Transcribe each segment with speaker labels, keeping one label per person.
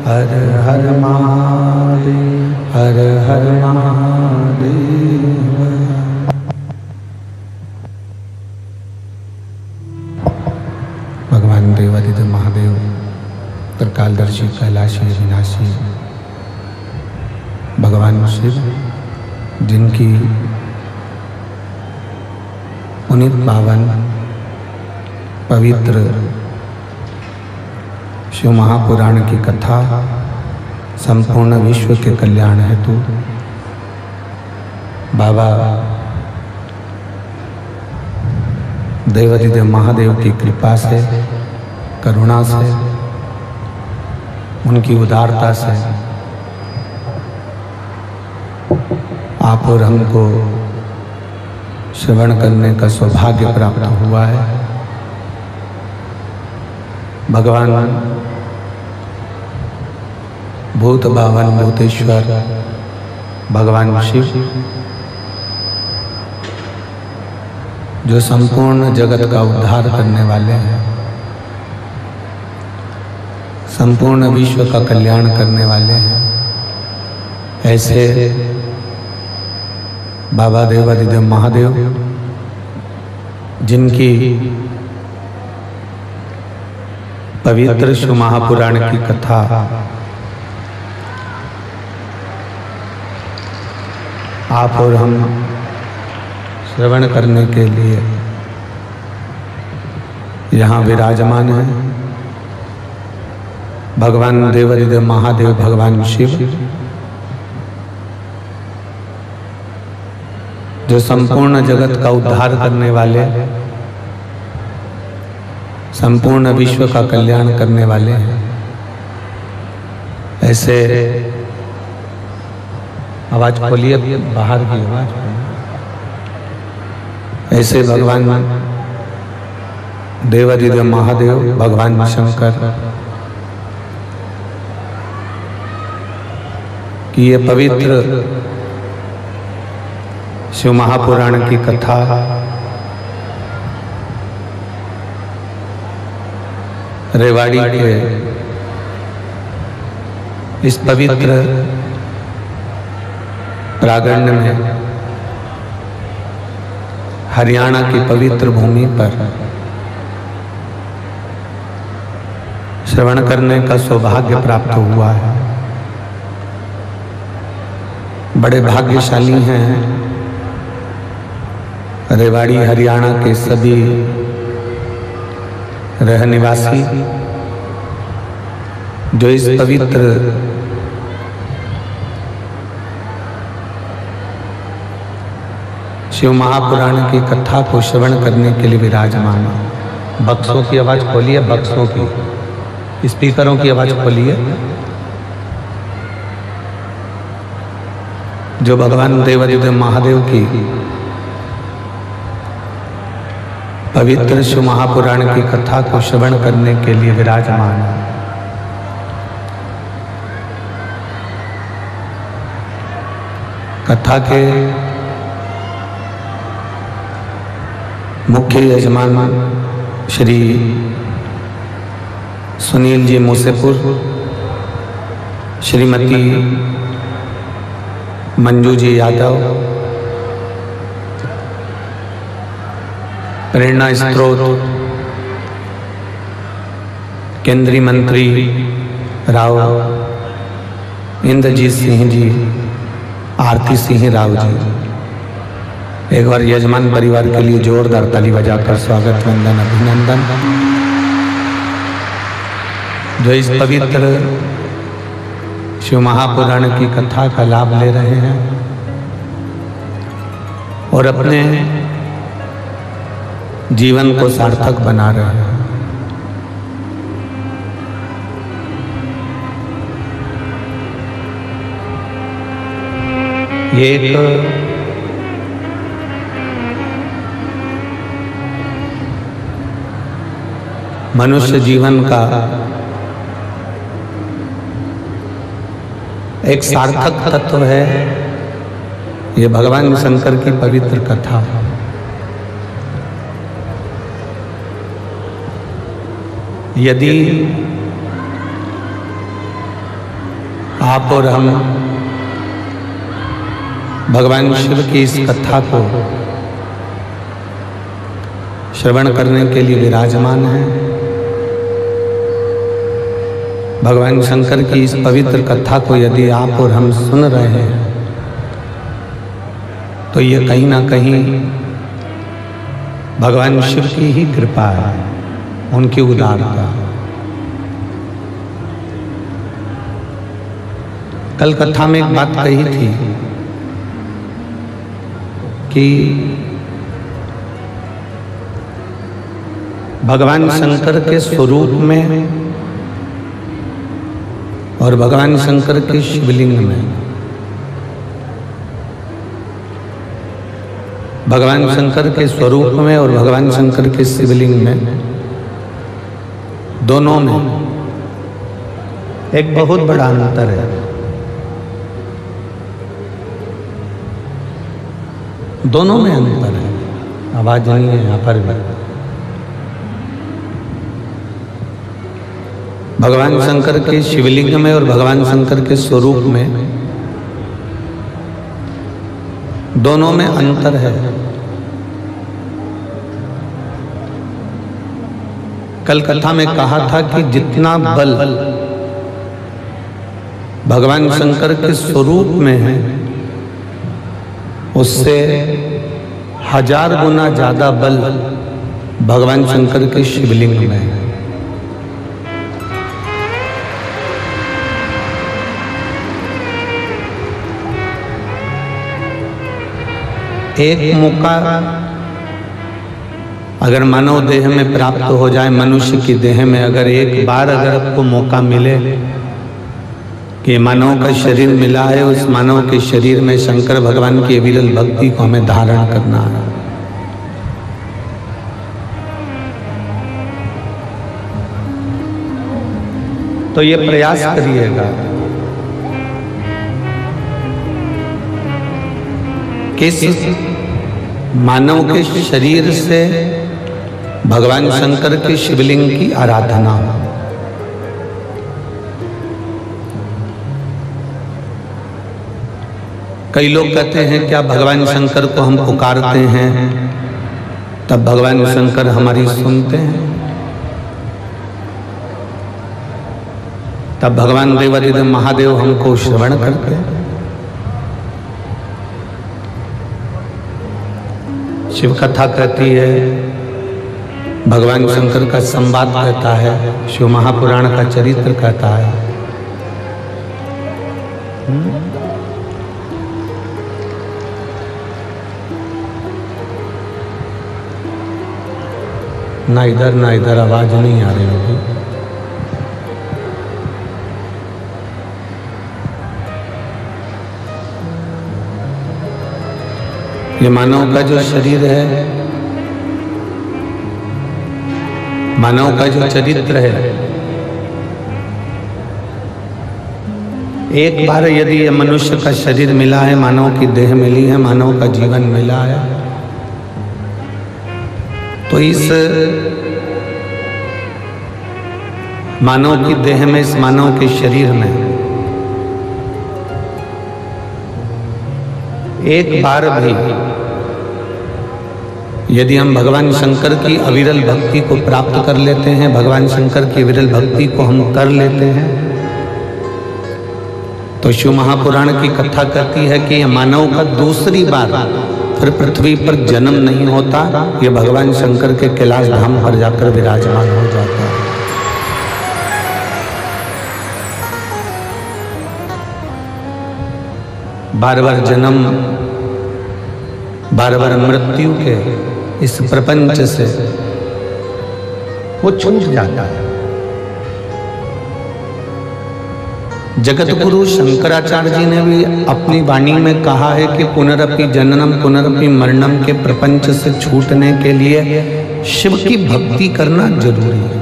Speaker 1: हर हर महादेव, हर हर महादेव। भगवान देवादिदेव महादेव त्रिकालदर्शी कैलाशी अविनाशी भगवान शिव, जिनकी पुनीत पावन पवित्र शिव महापुराण की कथा संपूर्ण विश्व के कल्याण हेतु बाबा देवादिदेव महादेव की कृपा से, करुणा से, उनकी उदारता से आप और हमको श्रवण करने का सौभाग्य प्राप्त हुआ है। भगवान भूत भावन भूतेश्वर भगवान शिव, जो संपूर्ण जगत का उद्धार करने वाले हैं, संपूर्ण विश्व का कल्याण करने वाले हैं, ऐसे बाबा देवादिदेव महादेव, जिनकी पवित्र शिव महापुराण की कथा आप और हम श्रवण करने के लिए यहाँ विराजमान हैं। भगवान देवादिदेव महादेव, भगवान शिव, जो संपूर्ण जगत का उद्धार करने वाले, संपूर्ण विश्व का कल्याण करने वाले हैं, ऐसे आवाज खोलिए, बाहर की आवाज, ऐसे भगवान देवादिदेव महादेव, भगवान शंकर की ये पवित्र शिव महापुराण की कथा रेवाड़ी के इस पवित्र प्रांगण में, हरियाणा की पवित्र भूमि पर श्रवण करने का सौभाग्य प्राप्त हुआ है। बड़े भाग्यशाली हैं रेवाड़ी हरियाणा के सभी रहनिवासी, जो इस पवित्र शिव महापुराण की कथा को श्रवण करने के लिए विराजमान है। बक्सों की आवाज खोलिए, बक्सों की, स्पीकरों की आवाज खोलिए। जो भगवान देवादिदेव महादेव की पवित्र शिव महापुराण की कथा को श्रवण करने के लिए विराजमान है। कथा के मुख्य यजमान श्री सुनील जी मूसेपुर, श्रीमती मंजू जी यादव, प्रेरणा स्त्रोत केंद्रीय मंत्री राव इंद्रजीत सिंह जी, आरती सिंह राव जी, एक बार यजमान परिवार के लिए जोरदार ताली बजाकर स्वागत, वंदन, अभिनंदन। जो इस पवित्र शिव महापुराण की कथा का लाभ ले रहे हैं और अपने जीवन को सार्थक बना रहे हैं। ये एक मनुष्य जीवन का एक सार्थक तत्व है ये भगवान शंकर की पवित्र कथा। यदि आप और हम भगवान शिव की इस कथा को श्रवण करने के लिए विराजमान हैं। भगवान शंकर की इस पवित्र कथा को यदि आप और हम सुन रहे हैं तो ये कहीं ना कहीं भगवान शिव की ही कृपा है, उनकी उदारता। कल कथा में एक बात कही थी कि भगवान शंकर के स्वरूप में और भगवान शंकर के शिवलिंग में, भगवान शंकर के स्वरूप में और भगवान शंकर के शिवलिंग में, दोनों में एक बहुत बड़ा अंतर है। दोनों में अंतर है। आवाज नहीं है यहाँ पर भी। भगवान शंकर के शिवलिंग में और भगवान शंकर के स्वरूप में, दोनों में अंतर है। कल कथा में कहा था कि जितना बल भगवान शंकर के स्वरूप में है उससे 1000 गुना ज्यादा बल भगवान शंकर के शिवलिंग में है। एक मौका अगर मानव देह में प्राप्त हो जाए, मनुष्य की देह में अगर एक बार अगर आपको मौका मिले कि मानव का शरीर मिला है, उस मानव के शरीर में शंकर भगवान की विरल भक्ति को हमें धारण करना है। तो ये प्रयास करिएगा किस मानव के शरीर से भगवान शंकर के शिवलिंग की आराधना। कई लोग कहते हैं क्या भगवान शंकर को हम पुकारते हैं तब भगवान शंकर हमारी सुनते हैं? तब भगवान देवादिदेव महादेव हमको श्रवण करते हैं? शिव कथा कहती है, भगवान शंकर का संवाद कहता है, शिव महापुराण का चरित्र कहता है। ना इधर आवाज नहीं आ रही होगी। ये मानव का जो शरीर है, मानव का जो चरित्र है, एक बार यदि ये मनुष्य का शरीर मिला है, मानव की देह मिली है, मानव का जीवन मिला है, तो इस मानव की देह में, इस मानव के शरीर में एक बार भी यदि हम भगवान शंकर की अविरल भक्ति को प्राप्त कर लेते हैं, भगवान शंकर की अविरल भक्ति को हम कर लेते हैं, तो शिव महापुराण की कथा कहती है कि मानव का दूसरी बार फिर पृथ्वी पर जन्म नहीं होता, ये भगवान शंकर के कैलाश धाम पर जाकर विराजमान हो जाता है। बार बार जन्म, बार बार मृत्यु के इस प्रपंच से वो छूट जाता है। जगत गुरु शंकराचार्य जी ने भी अपनी वाणी में कहा है कि पुनरपि जननम पुनरपि मरणम के प्रपंच से छूटने के लिए शिव की भक्ति करना जरूरी है।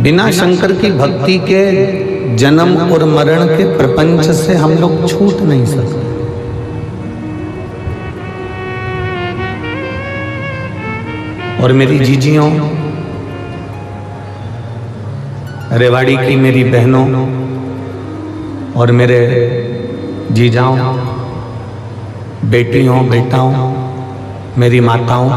Speaker 1: बिना शंकर की भक्ति के जन्म और मरण के प्रपंच से हम लोग छूट नहीं सकते। और मेरी जीजियों, रेवाड़ी की मेरी बहनों और मेरे जीजाओं, बेटियों, बेटाओं, मेरी माताओं,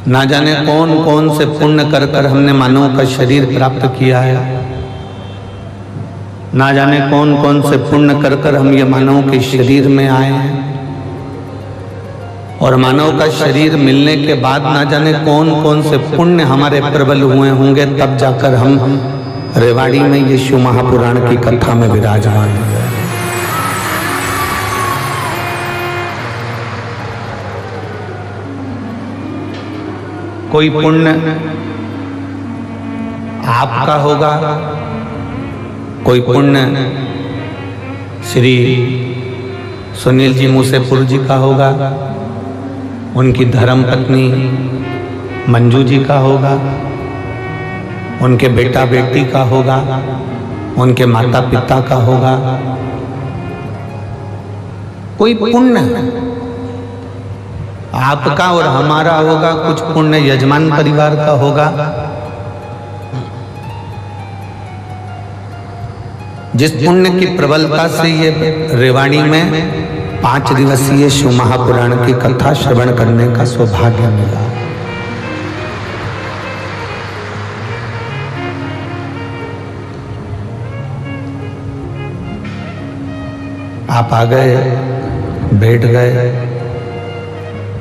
Speaker 1: ना जाने कौन कौन से पुण्य कर कर हमने मानव का शरीर प्राप्त किया है। ना जाने कौन कौन से पुण्य कर कर हम ये मानव के शरीर में आए हैं। और मानव का शरीर मिलने के बाद ना जाने कौन कौन से पुण्य हमारे प्रबल हुए होंगे, तब जाकर हम रेवाड़ी में ये शिव महापुराण की कथा में विराजमान हुए। कोई पुण्य आपका होगा, कोई पुण्य श्री सुनील जी मूसेपुर जी का होगा, उनकी धर्म पत्नी मंजू जी का होगा, उनके बेटा बेटी का होगा, उनके माता पिता का होगा। कोई पुण्य आपका और हमारा होगा, कुछ पुण्य यजमान परिवार का होगा। जिस पुण्य की प्रबलता से ये रेवाड़ी में 5 दिवसीय शिव महापुराण की कथा श्रवण करने का सौभाग्य मिला। आप आ गए, बैठ गए,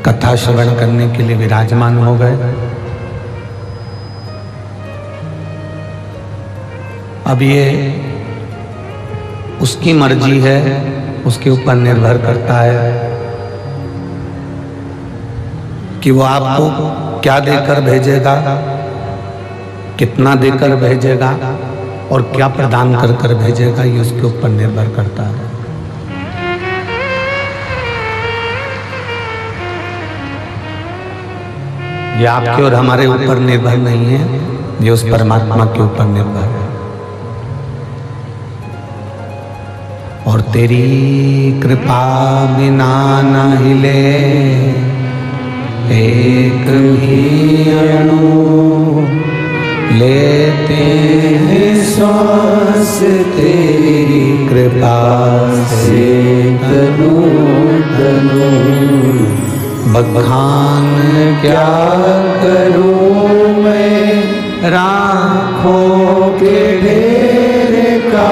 Speaker 1: कथा श्रवण करने के लिए विराजमान हो गए। अब ये उसकी मर्जी है, उसके ऊपर निर्भर करता है कि वो आपको क्या देकर भेजेगा, कितना देकर भेजेगा और क्या प्रदान कर कर भेजेगा, ये उसके ऊपर निर्भर करता है। ये आपके और हमारे ऊपर निर्भर नहीं है, ये उस परमात्मा के ऊपर निर्भर है। और तेरी कृपा बिना न हिले एक भी अणु, लेते हैं श्वास तेरी कृपा से तनु तनु। बखान क्या करूं मैं राखों के ढेर का,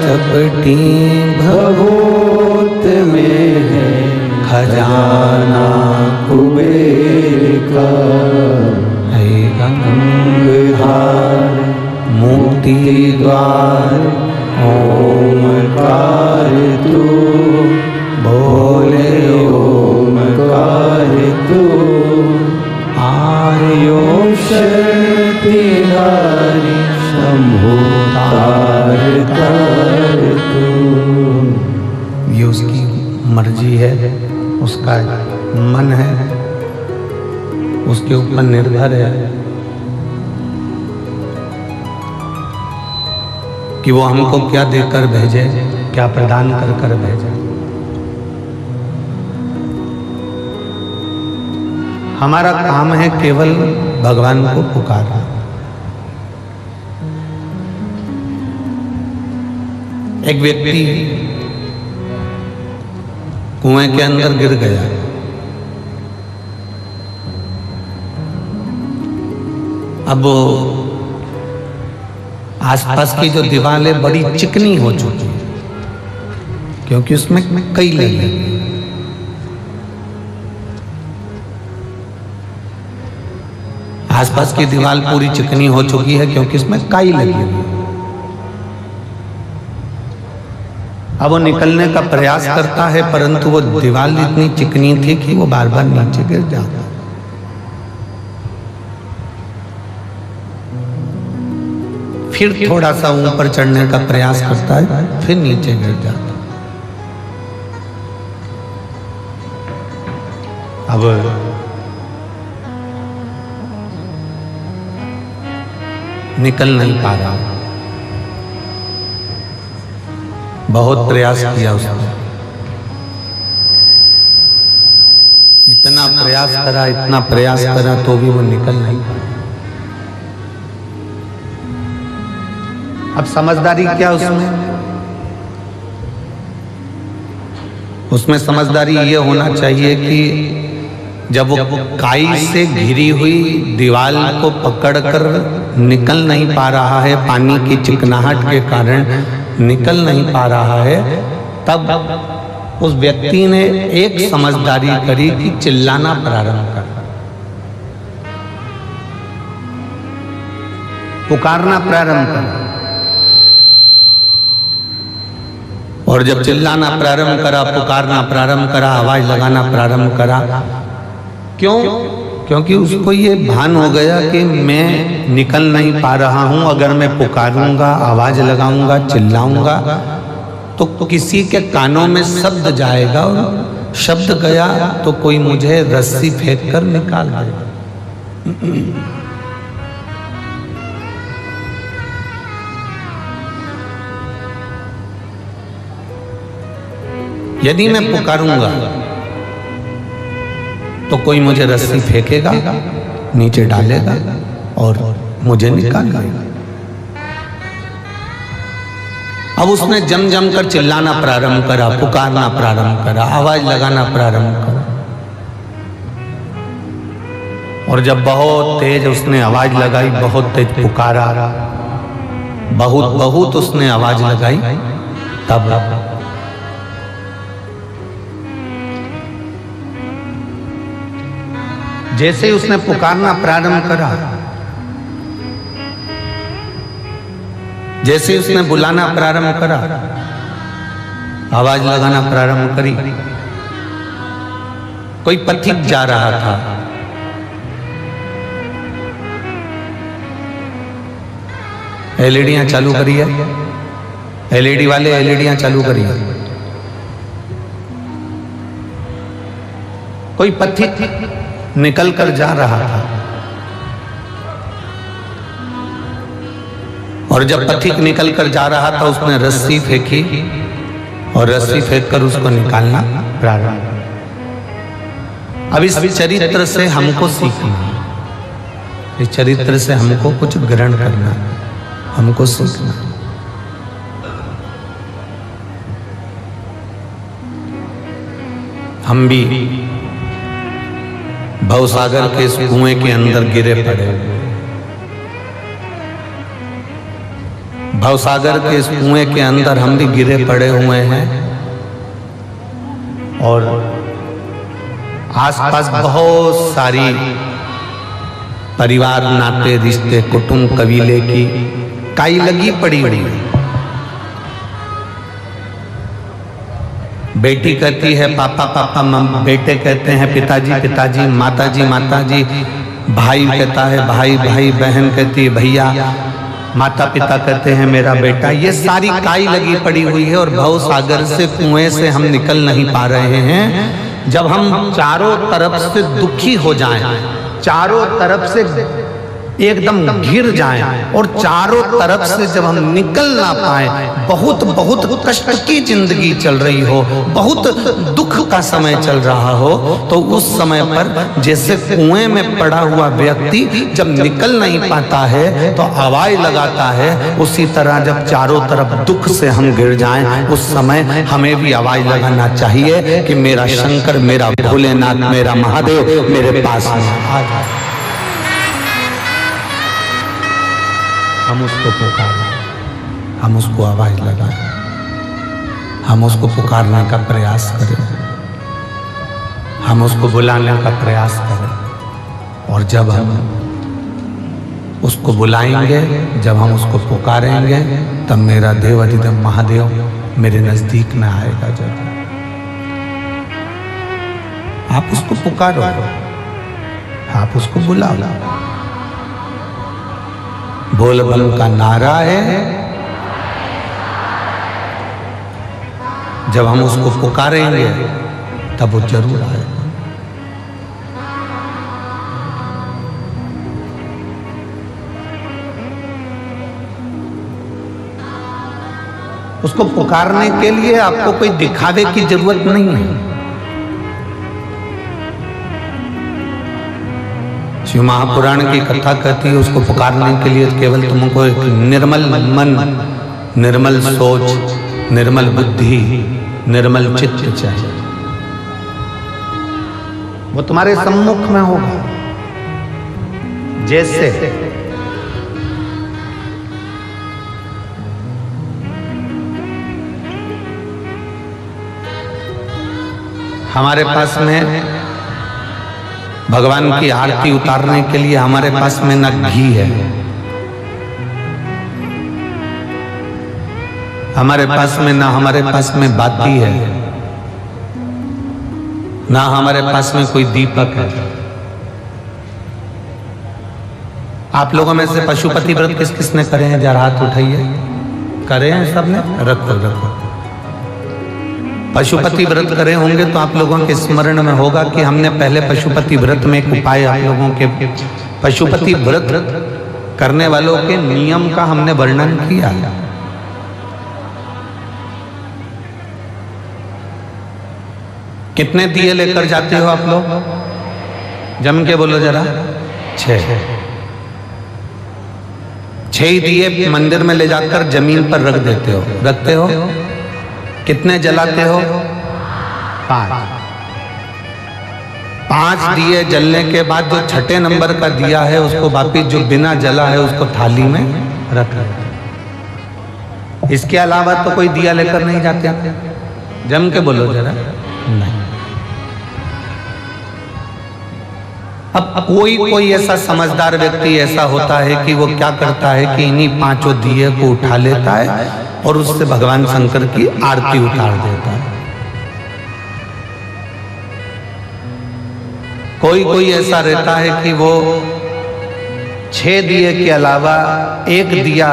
Speaker 1: चपटी भभूत में है खजाना कुबेर का। है गंगाधार मुक्ति द्वार ओमकार तू, बोले ओमकार तू। आर्यो शक्ति धारी शंभु तार तार तू। ये उसकी मर्जी है, उसका मन है, उसके ऊपर निर्भर है कि वो हमको क्या देकर भेजे, क्या प्रदान कर कर भेजे। हमारा काम है केवल भगवान को पुकारना। एक व्यक्ति कुएं के अंदर गिर गया। अब वो आसपास की जो दीवारें बड़ी चिकनी हो चुकी है, क्योंकि उसमें कई लगे। आसपास की दीवार पूरी चिकनी हो चुकी है क्योंकि इसमें काई लगी हुई है। अब वो निकलने का प्रयास करता है, परंतु वो दीवार इतनी चिकनी थी कि वो बार बार नीचे गिर जाता। फिर थोड़ा सा ऊपर चढ़ने का प्रयास करता है, फिर नीचे गिर जाता। अब निकल नहीं पा रहा। बहुत प्रयास किया उसने, इतना प्रयास करा, इतना प्रयास करा, तो भी वो निकल नहीं पाया। अब समझदारी क्या उसमें समझदारी ये होना चाहिए कि जब वो काई से घिरी हुई दीवार को पकड़कर निकल नहीं पा रहा है, पानी की चिकनाहट के कारण निकल नहीं पा रहा है, तब उस व्यक्ति ने एक समझदारी करी कि चिल्लाना प्रारंभ कर, पुकारना प्रारंभ कर। और जब चिल्लाना प्रारंभ करा, पुकारना प्रारंभ करा, आवाज लगाना प्रारंभ करा, क्यों? क्योंकि उसको ये भान हो गया कि मैं निकल नहीं पा रहा हूं, अगर मैं पुकारूंगा, आवाज लगाऊंगा, चिल्लाऊंगा तो किसी के कानों में शब्द जाएगा, और शब्द गया तो कोई मुझे रस्सी फेंक कर निकाल देगा। यदि मैं पुकारूंगा तो कोई मुझे रस्सी फेंकेगा, नीचे डालेगा और मुझे निकालेगा। अब उसने जम जम कर चिल्लाना प्रारंभ करा, पुकारना प्रारंभ करा, आवाज लगाना प्रारंभ करा। और जब बहुत तेज उसने आवाज लगाई, बहुत तेज पुकारा, बहुत बहुत उसने आवाज लगाई, तब जैसे ही उसने पुकारना प्रारंभ करा, जैसे ही उसने बुलाना प्रारंभ करा, आवाज लगाना प्रारंभ करी, कोई पथिक जा रहा था, एलईडियां चालू करिए, एलईडी वाले एलईडियां चालू करिए। कोई पथिक निकल कर जा रहा था, और जब पथिक निकल कर जा रहा था, उसने रस्सी फेंकी और रस्सी फेंककर उसको निकालना प्रारंभ। अब इस चरित्र से हमको सीखना, इस चरित्र से हमको कुछ ग्रहण करना, हमको सीखना। हम भी भवसागर के इस कुएं के अंदर गिरे पड़े हुए, भवसागर के इस कुएं के अंदर हम भी गिरे पड़े हुए हैं, और आसपास बहुत सारी परिवार, नाते, रिश्ते, कुटुंब, कबीले की काई लगी पड़ी हुई है। बेटी कहती है पापा पापा, बेटे कहते हैं पिताजी पिताजी, माताजी माताजी, भाई कहता है भाई भाई, बहन कहती है भैया, माता पिता कहते हैं मेरा बेटा। ये सारी काई लगी पड़ी हुई है, और भव सागर से, कुएं से हम निकल नहीं पा रहे हैं। जब हम चारों तरफ से दुखी हो जाएं, चारों तरफ से एकदम घिर जाएं, और चारों तरफ से जब हम निकल ना पाए, बहुत बहुत कष्ट की जिंदगी चल रही हो, बहुत दुख का समय चल रहा हो, तो उस समय पर जैसे कुएं में पड़ा हुआ व्यक्ति जब निकल नहीं पाता है तो आवाज लगाता है, उसी तरह जब चारों तरफ दुख से हम गिर जाएं, उस समय हमें भी आवाज लगाना चाहिए कि मेरा शंकर, मेरा भोलेनाथ, मेरा महादेव मेरे पास आ जाए। हम उसको पुकारें, हम उसको आवाज लगाएं, हम उसको पुकारने का प्रयास करें, हम उसको बुलाने का प्रयास करें। और जब हम उसको बुलाएंगे, जब हम उसको पुकारेंगे, तब मेरा देव अधिदेव महादेव मेरे नजदीक में आएगा। जब आप उसको पुकारो, आप उसको बुलाओ, बोल बम का नारा है। जब हम उसको पुकारेंगे तब वो जरूर आएगा। उसको पुकारने के लिए आपको कोई दिखावे की जरूरत नहीं है। शिव महापुराण की कथा कहती है, उसको पुकारने के लिए केवल तुमको एक निर्मल मन निर्मल सोच, निर्मल बुद्धि, निर्मल चित्त चाहिए। वो तुम्हारे सम्मुख में होगा। जैसे हमारे पास में भगवान की आरती उतारने के लिए हमारे पास में न घी है, हमारे पास में ना हमारे पास में बाती है, ना हमारे पास में कोई दीपक है। आप लोगों में से पशुपति व्रत किस किसने करे हैं? जरा हाथ उठाइए। करे हैं सबने? रखो रखो। पशुपति व्रत करे होंगे तो आप लोगों के स्मरण में होगा कि हमने पहले पशुपति व्रत में एक उपाय आप लोगों के, पशुपति व्रत करने वालों के नियम का हमने वर्णन किया। कितने दिए लेकर जाते हो आप लोग? जम के बोलो जरा। 6 दिए मंदिर में ले जाकर जमीन पर रख देते हो, रखते हो। कितने जलाते हो? 5 दिए जलने के बाद जो छठे नंबर का दिया है उसको वापिस जो बिना जला है उसको थाली में रख देते। इसके अलावा तो कोई दिया लेकर नहीं जाते। जम के बोलो जरा। नहीं। अब कोई ऐसा समझदार व्यक्ति ऐसा होता है कि वो क्या करता है कि इन्हीं 5 दिए को उठा लेता है और उससे भगवान शंकर की आरती उतार देता है। कोई ऐसा रहता है कि वो 6 दिए के अलावा 1 दिया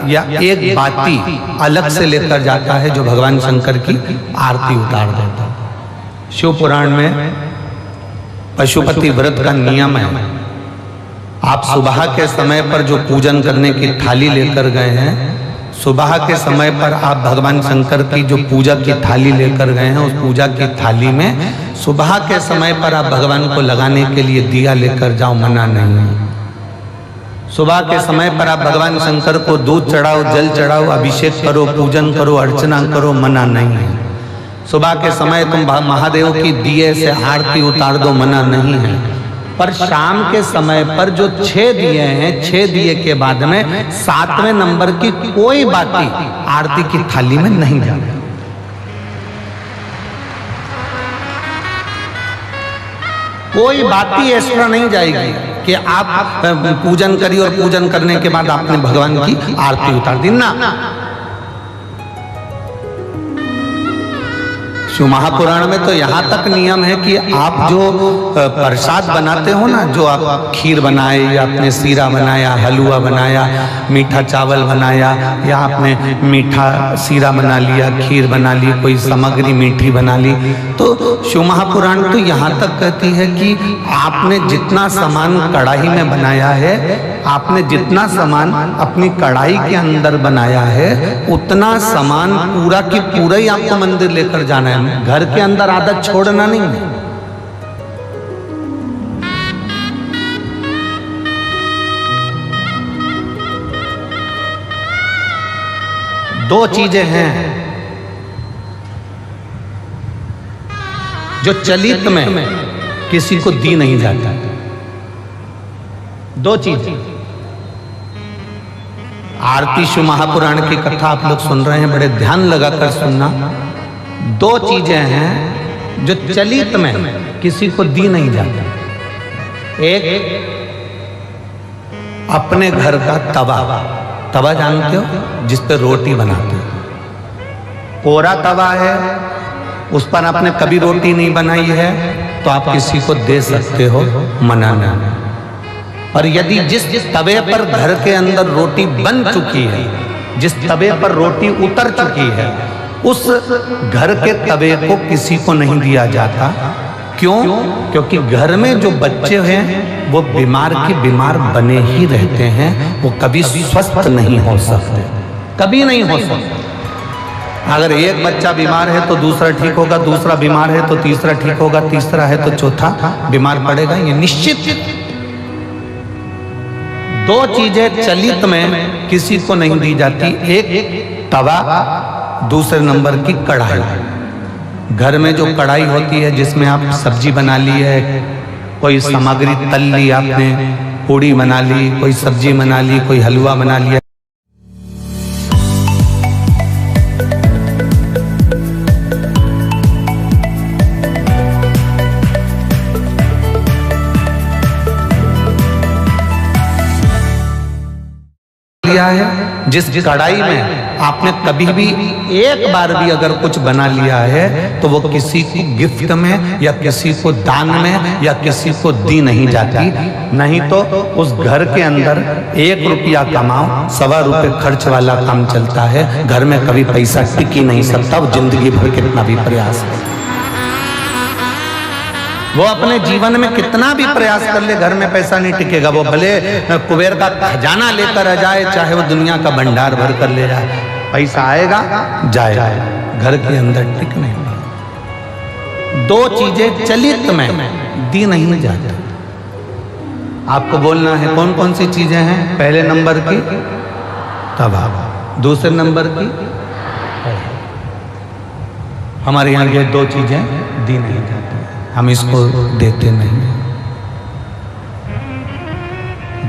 Speaker 1: या 1 बाती अलग से लेकर जाता है जो भगवान शंकर की आरती उतार देता है। शिव पुराण में पशुपति व्रत का नियम है, आप सुबह के समय पर जो पूजन करने की थाली लेकर गए हैं, सुबह के समय पर आप भगवान शंकर की जो पूजा की थाली लेकर गए हैं, उस पूजा की थाली में सुबह के समय पर आप भगवान को लगाने के लिए दिया लेकर जाओ, मना नहीं है। सुबह के समय पर आप भगवान शंकर को दूध चढ़ाओ, जल चढ़ाओ, अभिषेक करो, पूजन करो, अर्चना करो, मना नहीं है। सुबह के समय तुम महादेव की दिए से आरती उतार दो, मना नहीं है। पर शाम के समय पर जो 6 दिए हैं, 6 दिए के बाद में 7वें नंबर की कोई बाती आरती की थाली में नहीं जाती। कोई बाती एक्स्ट्रा नहीं जाएगी कि आप पूजन करिए और पूजन करने के बाद आपने भगवान की आरती उतार दी ना। शिव महापुराण में तो यहाँ तक नियम है कि आप जो प्रसाद बनाते हो ना, जो आप खीर बनाए या आपने सीरा बनाया, हलवा बनाया, मीठा चावल बनाया या आपने मीठा सीरा बना लिया, खीर बना ली, कोई सामग्री मीठी बना ली, तो शिव महापुराण तो यहाँ तक कहती है कि आपने जितना सामान कढ़ाई में बनाया है, आपने जितना सामान अपनी कढ़ाई के अंदर बनाया है, उतना सामान पूरा की पूरा ही आपको मंदिर लेकर जाना है। घर के अंदर आदत छोड़ना नहीं है। दो चीजें हैं जो चलित में किसी को दी नहीं जाता। 2 चीजें। आरती शिव महापुराण की कथा आप लोग सुन रहे हैं, बड़े ध्यान लगाकर सुनना। 2 चीजें हैं जो चलित में किसी को दी नहीं जाती। एक अपने घर का तवा, तवा जानते हो, जिस पर रोटी बनाते हो। कोरा तवा है, उस पर आपने कभी रोटी नहीं बनाई है तो आप किसी को दे सकते हो, मना नहीं। और यदि जिस तवे पर घर के अंदर रोटी बन चुकी है, जिस तवे पर रोटी उतर चुकी है, उस घर के तवे को किसी को नहीं दिया जाता। क्यों? क्योंकि घर में जो बच्चे हैं वो बीमार के बीमार बने ही रहते हैं, वो कभी स्वस्थ नहीं हो सकते, कभी नहीं हो सकते। अगर एक बच्चा बीमार है तो दूसरा ठीक होगा, दूसरा बीमार है तो तीसरा ठीक होगा, तीसरा है तो चौथा बीमार पड़ेगा, ये निश्चित। 2 चीजें चलित में किसी को नहीं दी जाती। एक तवा, दूसरे नंबर की कढ़ाई। घर में जो कढ़ाई होती है जिसमें आप सब्जी बना ली है, कोई सामग्री तल ली आपने, पूड़ी बना ली, कोई सब्जी बना ली, कोई हलवा बना लिया, है जिस कढ़ाई में आपने कभी भी एक बार भी अगर कुछ बना लिया है तो वो किसी को गिफ्ट में या किसी को दान में या किसी को दी नहीं जाती। नहीं तो उस घर के अंदर 1 रुपया कमाओ, 1.25 रुपये खर्च वाला काम चलता है। घर में कभी पैसा टिक ही नहीं सकता, वो जिंदगी भर कितना भी प्रयास है, वो अपने जीवन में कितना भी प्रयास कर ले, घर में पैसा नहीं टिकेगा। वो भले कुबेर का खजाना लेकर आ जाए, चाहे वो दुनिया का भंडार भर कर ले जाए, पैसा आएगा जाएगा, घर के अंदर टिक नहीं। 2 चीजें चलित में दी नहीं जाती। आपको बोलना है कौन कौन सी चीजें हैं। पहले नंबर की तवा, दूसरे नंबर की, हमारे यहाँ ये 2 चीजें दी नहीं जाती, हम इसको देते नहीं।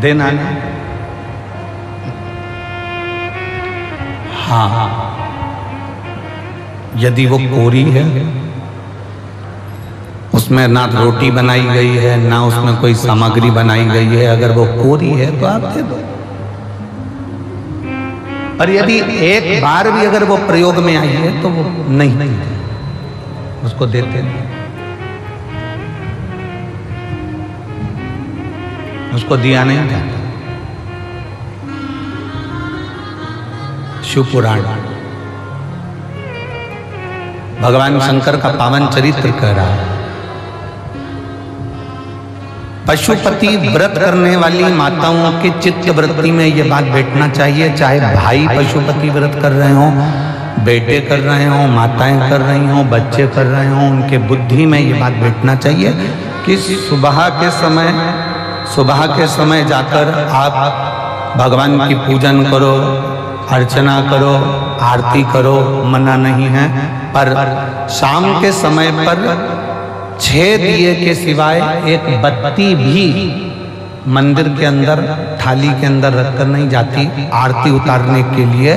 Speaker 1: देना नहीं, हाँ, यदि वो कोरी है, उसमें ना रोटी बनाई गई है ना उसमें कोई सामग्री बनाई गई है, अगर वो कोरी है तो आप दे दो। और यदि एक बार भी अगर वो प्रयोग में आई है तो वो नहीं, उसको देते नहीं, उसको दिया नहीं जाता। शिव पुराण भगवान शंकर का पावन चरित्र कह रहा है। पशुपति व्रत करने वाली माताओं के चित्त वृत्ति में ये बात बैठना चाहिए, चाहे भाई पशुपति व्रत कर रहे हो, बेटे कर रहे हो, माताएं कर रही हो, बच्चे कर रहे हो, उनके बुद्धि में ये बात बैठना चाहिए कि सुबह के समय जाकर आप भगवान की पूजन करो, अर्चना करो, आरती करो, मना नहीं है। पर शाम के समय पर 6 दिए के सिवाय एक बत्ती भी मंदिर के अंदर थाली के अंदर रखकर नहीं जाती आरती उतारने के लिए।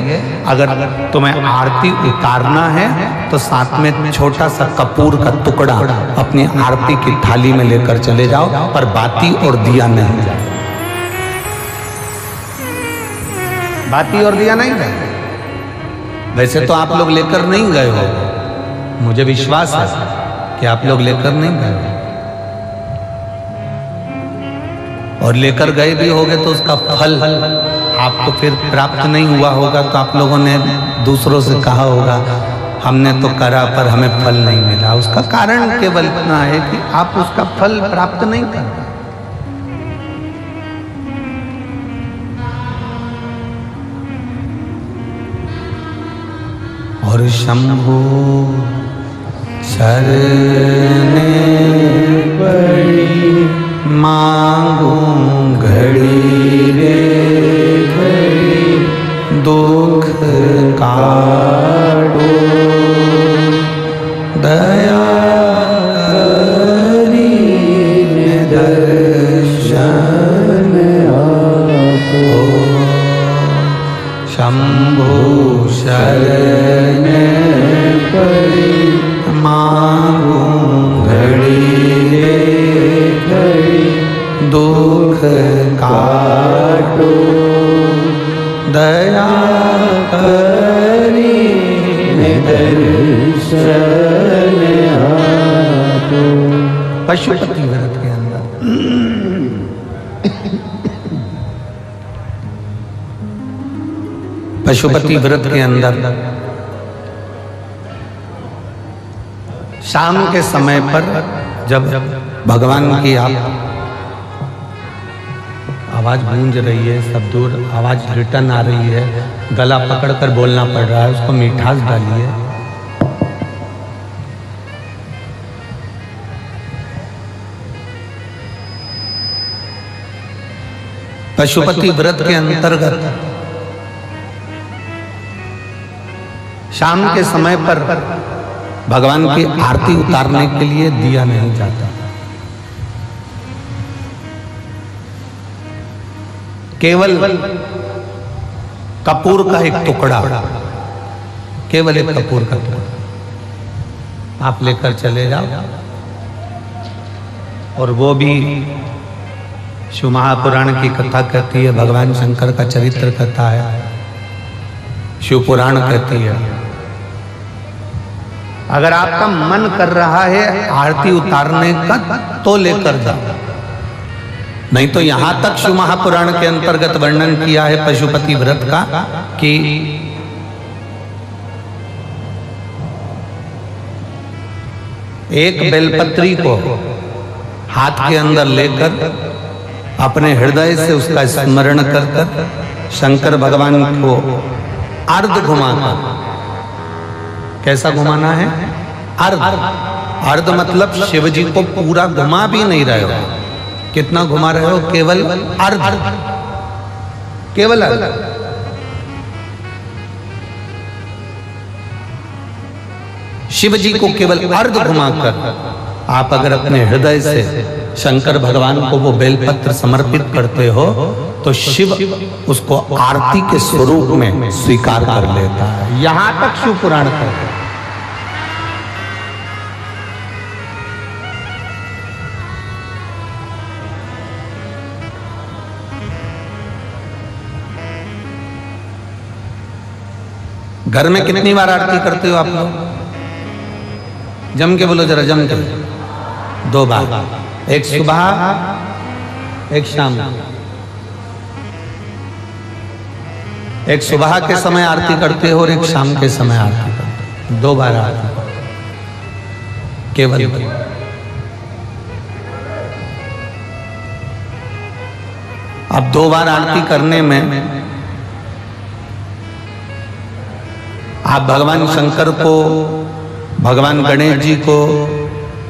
Speaker 1: अगर तुम्हें आरती उतारना है तो साथ में छोटा सा कपूर का टुकड़ा अपनी आरती की थाली में लेकर चले जाओ, पर बाती और दिया नहीं जाए, बाती और दिया नहीं जाए। वैसे तो आप लोग लेकर नहीं गए हो, मुझे विश्वास है कि आप लोग लेकर नहीं गए हो, और लेकर गए भी होगे तो उसका फल आपको फिर प्राप्त नहीं हुआ होगा। तो आप लोगों ने दूसरों से कहा होगा हमने तो करा पर हमें फल नहीं मिला। उसका कारण केवल इतना है कि आप उसका फल प्राप्त नहीं कर रहे। और शंभो शरणे पड़ी मांगू घड़ी रे घड़ी, दुख काटो दया करी दर्शन आपो। शंभो शरण पड़ी मांगू घड़ी रे घड़ी, दुख काटो दया करी दर्शन आपो। पशुपति व्रत के अंदर पशुपति व्रत के अंदर शाम के समय पर जब भगवान की आप आवाज गूंज रही है, सब दूर आवाज रिटर्न आ रही है, गला पकड़कर बोलना पड़ रहा है, उसको मिठास डालिए। पशुपति व्रत के अंतर्गत शाम के समय पर भगवान की आरती उतारने के लिए दिया नहीं जाता। केवल कपूर का एक टुकड़ा, केवल एक कपूर का टुकड़ा आप लेकर चले जाओ, और वो भी शिव महापुराण की कथा कहती है, भगवान शंकर का चरित्र कथा है, शिव पुराण कहती है। अगर आपका मन कर रहा है आरती उतारने का तो लेकर जाओ, नहीं तो यहां तक शिव महापुराण के अंतर्गत वर्णन किया है पशुपति व्रत का कि एक बेलपत्री को हाथ के अंदर लेकर अपने हृदय से उसका स्मरण कर कर शंकर भगवान को अर्ध घुमाकर, कैसा घुमाना है? अर्ध। अर्ध मतलब शिव जी को पूरा घुमा भी नहीं रहे हो। कितना घुमा रहे हो? केवल अर्ध, केवल अर्ध। शिव जी को केवल अर्ध घुमाकर आप अगर अपने हृदय से शंकर भगवान को वो बेलपत्र समर्पित करते हो तो शिव उसको आरती के स्वरूप में स्वीकार कर लेता है। यहां तक शिव पुराण कहता है। घर में कितनी बार आरती करते हो आप लोग? जम के बोलो जरा, जम के। 2 बार, एक सुबह एक शाम। एक सुबह के समय आरती करते हो और एक शाम के समय आरती करते हो। 2 बार आरती केवल। अब 2 बार आरती करने में आप भगवान शंकर को, भगवान गणेश जी को,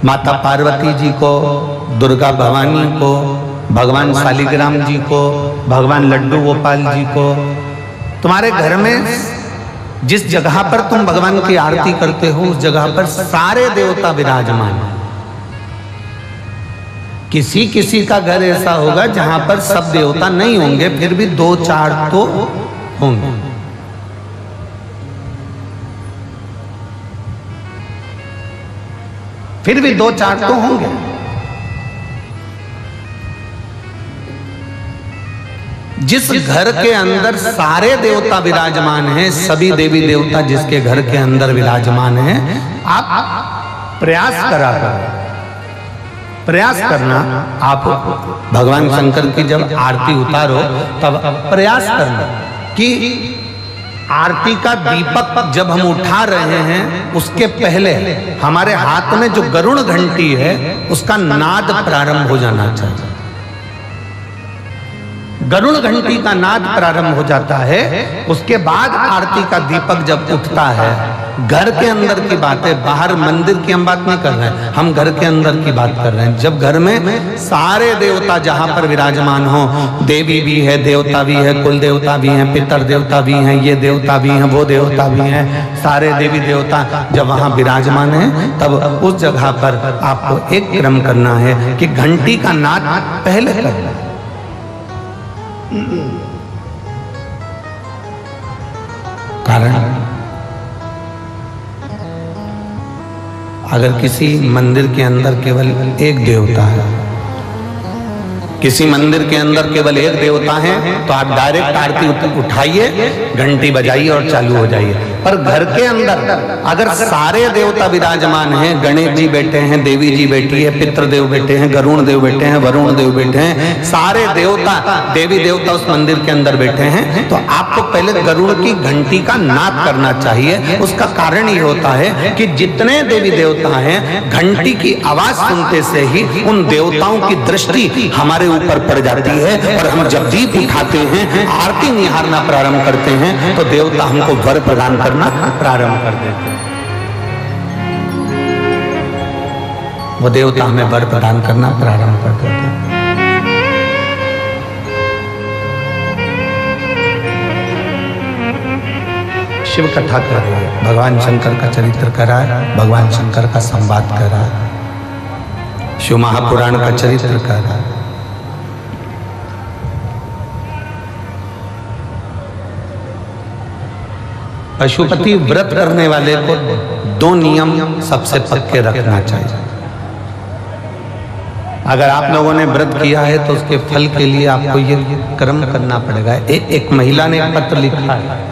Speaker 1: माता पार्वती जी को, दुर्गा भवानी को, भगवान शालिग्राम जी को, भगवान लड्डू गोपाल जी को, तुम्हारे घर में जिस जगह पर तुम भगवान की आरती करते हो उस जगह पर सारे देवता विराजमान हैं। किसी किसी का घर ऐसा होगा जहां पर सब देवता नहीं होंगे, फिर भी 2-4 तो होंगे। फिर भी 2-4 तो होंगे। जिस घर के अंदर सारे देवता विराजमान हैं, सभी देवी देवता जिसके घर के अंदर विराजमान हैं, आप प्रयास करा करो, प्रयास करना। आप भगवान शंकर की जब आरती उतारो तब प्रयास करना कि आरती का दीपक जब हम उठा रहे हैं उसके पहले हमारे हाथ में जो गरुड़ घंटी है उसका नाद प्रारंभ हो जाना चाहिए। गरुड़ घंटी का नाद प्रारंभ हो जाता है, उसके बाद आरती का दीपक जब उठता है। घर के अंदर की बात है, बाहर मंदिर की हम बात नहीं कर रहे हैं, हम घर के अंदर की बात कर रहे हैं। जब घर में सारे देवता जहां पर विराजमान हो, देवी भी है, देवता भी है, कुल देवता भी हैं, पितर देवता भी हैं, ये देवता भी हैं, वो देवता भी हैं, सारे देवी देवता जब वहां विराजमान हैं तब उस जगह पर आपको एक क्रम करना है कि घंटी का नाद पहले करना है। कारण अगर किसी मंदिर के अंदर केवल एक देवता है, किसी मंदिर के अंदर केवल एक देवता है तो आप डायरेक्ट आरती उठाइए, घंटी बजाइए और चालू हो जाइए। पर घर के अंदर अगर सारे देवता विराजमान हैं, गणेश जी बैठे हैं, देवी जी बैठी है, पितृदेव बैठे हैं, गरुण देव बैठे हैं, वरुण देव बैठे हैं, सारे देवता देवी देवता उस मंदिर के अंदर बैठे हैं, तो आपको पहले गरुड़ की घंटी का नाद करना चाहिए। उसका कारण ये होता है कि जितने देवी देवता हैं, घंटी की आवाज सुनते से ही उन देवताओं की दृष्टि हमारे ऊपर पड़ जाती है, और हम जब दीप उठाते हैं, आरती निहारना प्रारंभ करते हैं, तो देवता हमको वर प्रदान करना प्रारंभ कर देते हैं। वो देवता हमें वर प्रदान करना प्रारंभ कर देते हैं। शिव कथा कर रही है, भगवान शंकर का चरित्र करा है, भगवान शंकर का संवाद करा है, शिव महापुराण का चरित्र करा है। पशुपति व्रत करने वाले को 2 नियम सबसे पक्के रखना चाहिए। अगर आप लोगों ने व्रत किया है तो उसके फल के लिए आपको ये कर्म करना पड़ेगा। एक महिला ने पत्र लिखा है,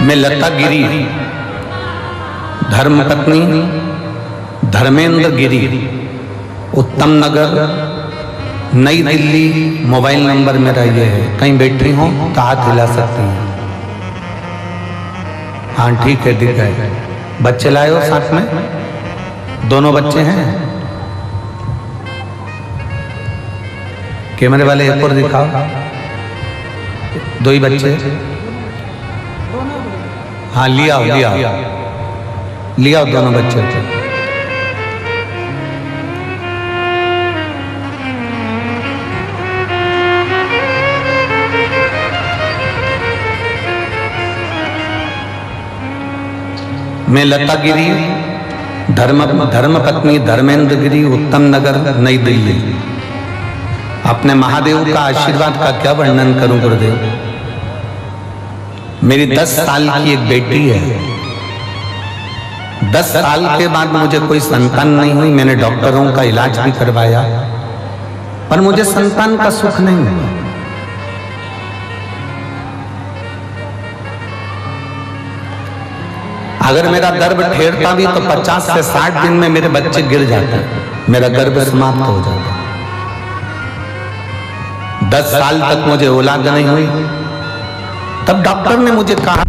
Speaker 1: मैं लता गिरी, धर्मपत्नी धर्मेंद्र गिरी, उत्तम नगर, नई दिल्ली। मोबाइल नंबर मेरा ये है, कहीं बैठी हो तो हाथ हिला सकती हैं। हाँ ठीक है, दिख गए। बच्चे लाए हो साथ में? दोनों बच्चे हैं? कैमरे वाले एक और दिखाओ, 2 ही बच्चे। हाँ लिया दोनों बच्चे। मैं लता गिरी, धर्मपत्नी धर्मेंद्र गिरी, उत्तम नगर, नई दिल्ली। अपने महादेव का आशीर्वाद का क्या वर्णन करूं गुरुदेव। मेरी 10 साल की एक बेटी है। 10 साल के बाद मुझे कोई संतान नहीं हुई। मैंने डॉक्टरों का इलाज भी करवाया, पर मुझे संतान का सुख नहीं हुआ। अगर मेरा गर्भ ठेरता भी तो 50 से 60 दिन में मेरे बच्चे गिर जाते, मेरा गर्भ समाप्त हो जाता। 10 साल तक मुझे औलाद नहीं हुई। तब डॉक्टर ने मुझे कहा,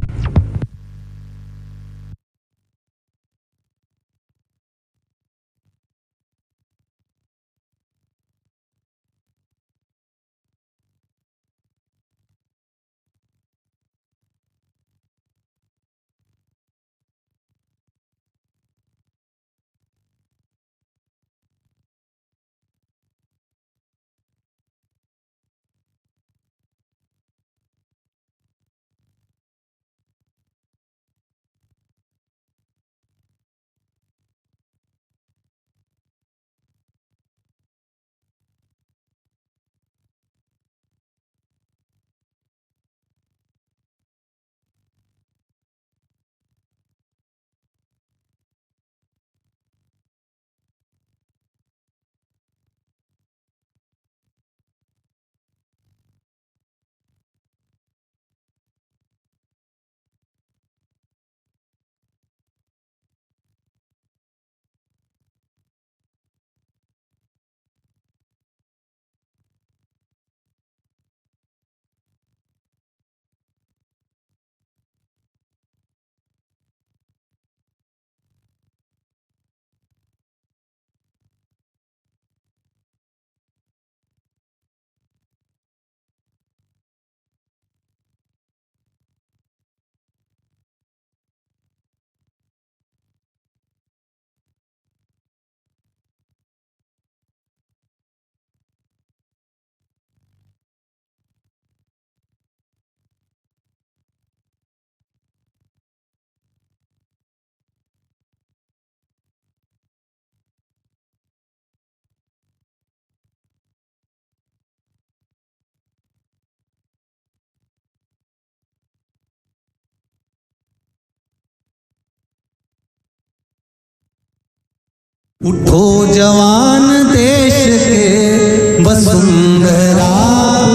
Speaker 2: उठो जवान देश के वसुंधरा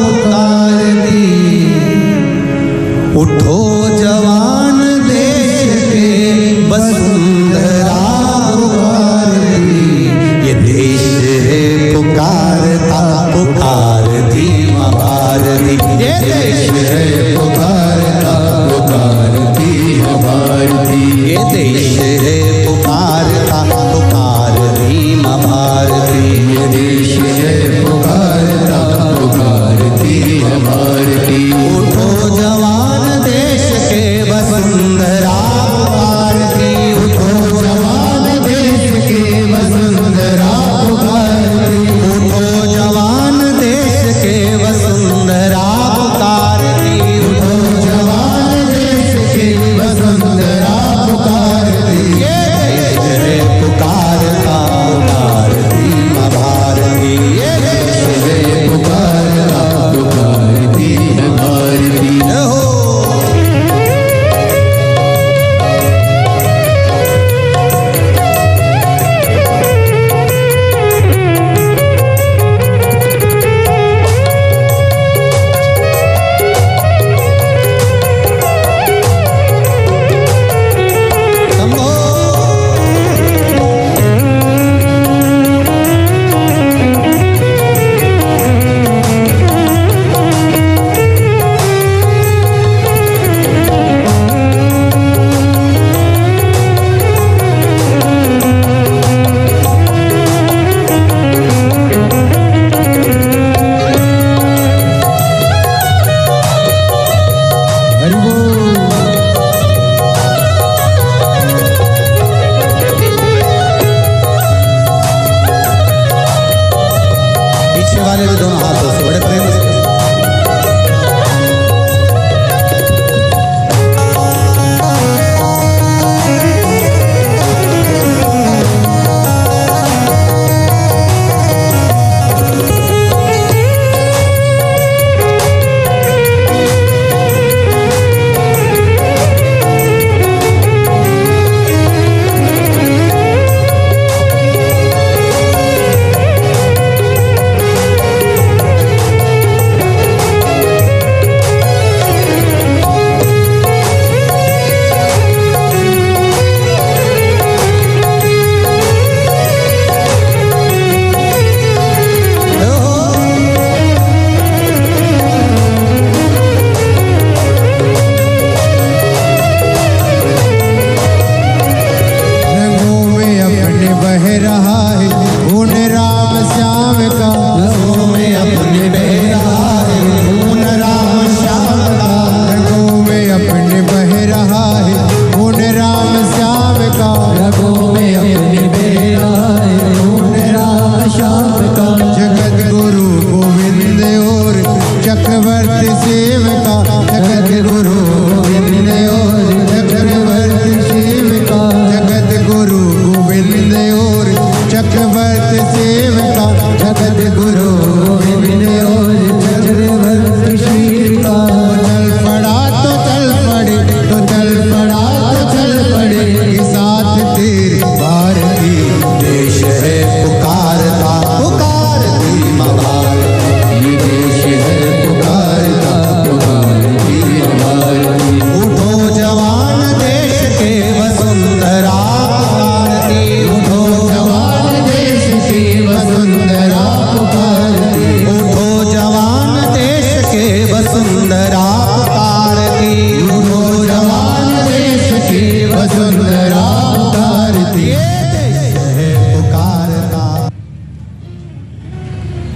Speaker 2: उतार दी। उठो जवान देश के वसुंधरा उतार दी। ये देश है पुकारता पुकार दी भारती। ये देश है पुकार आगे वाले भी दोनों हाथों से बड़े प्रेम से।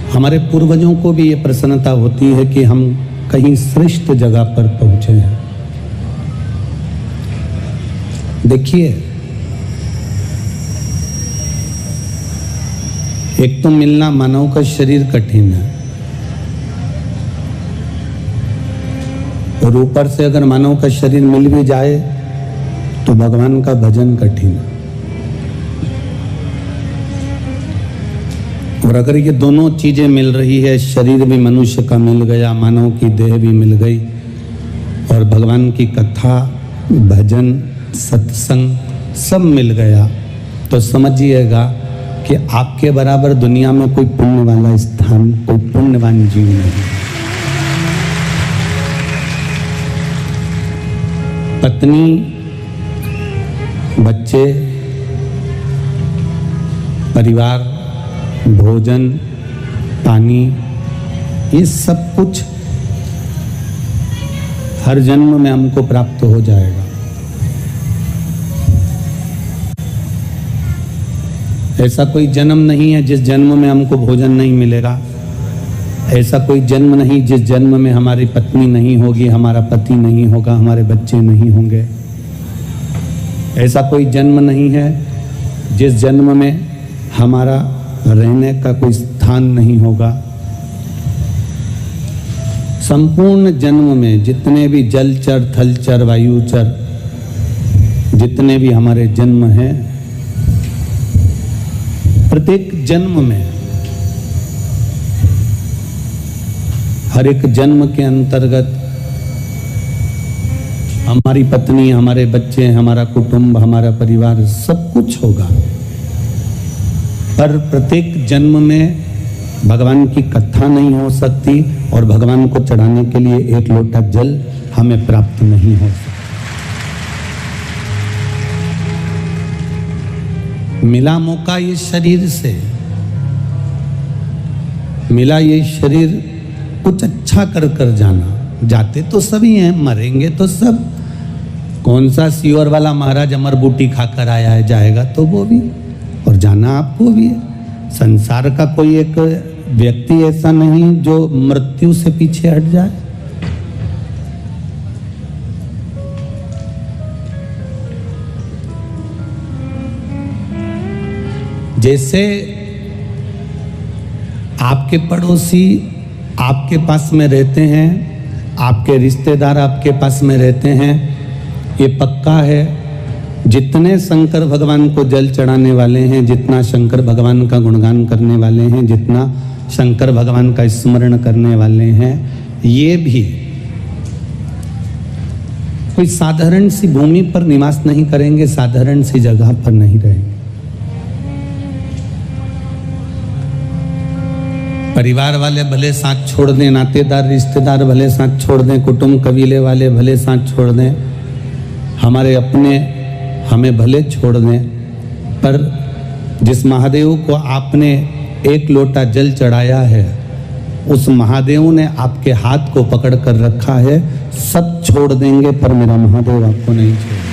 Speaker 1: हमारे पूर्वजों को भी ये प्रसन्नता होती है कि हम कहीं श्रेष्ठ जगह पर पहुंचे हैं। देखिए, एक तो मिलना मानव का शरीर कठिन है, और ऊपर से अगर मानव का शरीर मिल भी जाए तो भगवान का भजन कठिन है। और अगर ये दोनों चीजें मिल रही है, शरीर भी मनुष्य का मिल गया, मानव की देह भी मिल गई, और भगवान की कथा, भजन, सत्संग सब मिल गया, तो समझिएगा कि आपके बराबर दुनिया में कोई पुण्य वाला स्थान, कोई पुण्यवान जीव नहीं। पत्नी, बच्चे, परिवार, भोजन, पानी, ये सब कुछ हर जन्म में हमको प्राप्त हो जाएगा। ऐसा कोई जन्म नहीं है जिस जन्म में हमको भोजन नहीं मिलेगा। ऐसा कोई जन्म नहीं जिस जन्म में हमारी पत्नी नहीं होगी, हमारा पति नहीं होगा, हमारे बच्चे नहीं होंगे। ऐसा कोई जन्म नहीं है जिस जन्म में हमारा रहने का कोई स्थान नहीं होगा। संपूर्ण जन्म में जितने भी जलचर, थलचर, वायुचर, जितने भी हमारे जन्म हैं, प्रत्येक जन्म में, हर एक जन्म के अंतर्गत हमारी पत्नी, हमारे बच्चे, हमारा कुटुंब, हमारा परिवार सब कुछ होगा। पर प्रत्येक जन्म में भगवान की कथा नहीं हो सकती, और भगवान को चढ़ाने के लिए एक लोटा जल हमें प्राप्त नहीं हो सकता। मिला मौका ये शरीर से, मिला ये शरीर, कुछ अच्छा कर कर जाना। जाते तो सभी हैं, मरेंगे तो सब। कौन सा सीवर वाला महाराज अमर बूटी खाकर आया है, जाएगा तो वो भी, और जाना आपको भी है। संसार का कोई एक व्यक्ति ऐसा नहीं जो मृत्यु से पीछे हट जाए। जैसे आपके पड़ोसी आपके पास में रहते हैं, आपके रिश्तेदार आपके पास में रहते हैं, ये पक्का है। जितने शंकर भगवान को जल चढ़ाने वाले हैं, जितना शंकर भगवान का गुणगान करने वाले हैं, जितना शंकर भगवान का स्मरण करने वाले हैं, ये भी कोई साधारण सी भूमि पर निवास नहीं करेंगे, साधारण सी जगह पर नहीं रहेंगे। परिवार वाले भले साथ छोड़ दें, नातेदार रिश्तेदार भले साथ छोड़ दें, कुटुंब कबीले वाले भले साथ छोड़ दें, हमारे अपने हमें भले छोड़ दें, पर जिस महादेव को आपने एक लोटा जल चढ़ाया है, उस महादेव ने आपके हाथ को पकड़ कर रखा है। सब छोड़ देंगे पर मेरा महादेव आपको नहीं छोड़ेगा।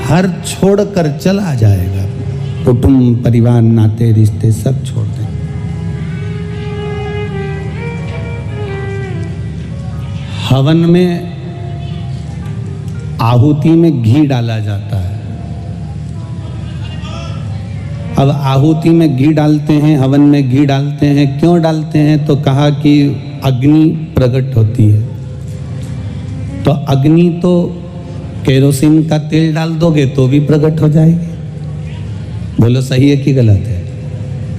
Speaker 1: हर छोड़कर चला जाएगा, कुटुंब परिवार नाते रिश्ते सब छोड़ देंगे। हवन में आहुति में घी डाला जाता है। अब आहुति में घी डालते हैं, हवन में घी डालते हैं, क्यों डालते हैं? तो कहा कि अग्नि प्रकट होती है। तो अग्नि तो केरोसिन का तेल डाल दोगे तो भी प्रकट हो जाएगी। बोलो सही है कि गलत है?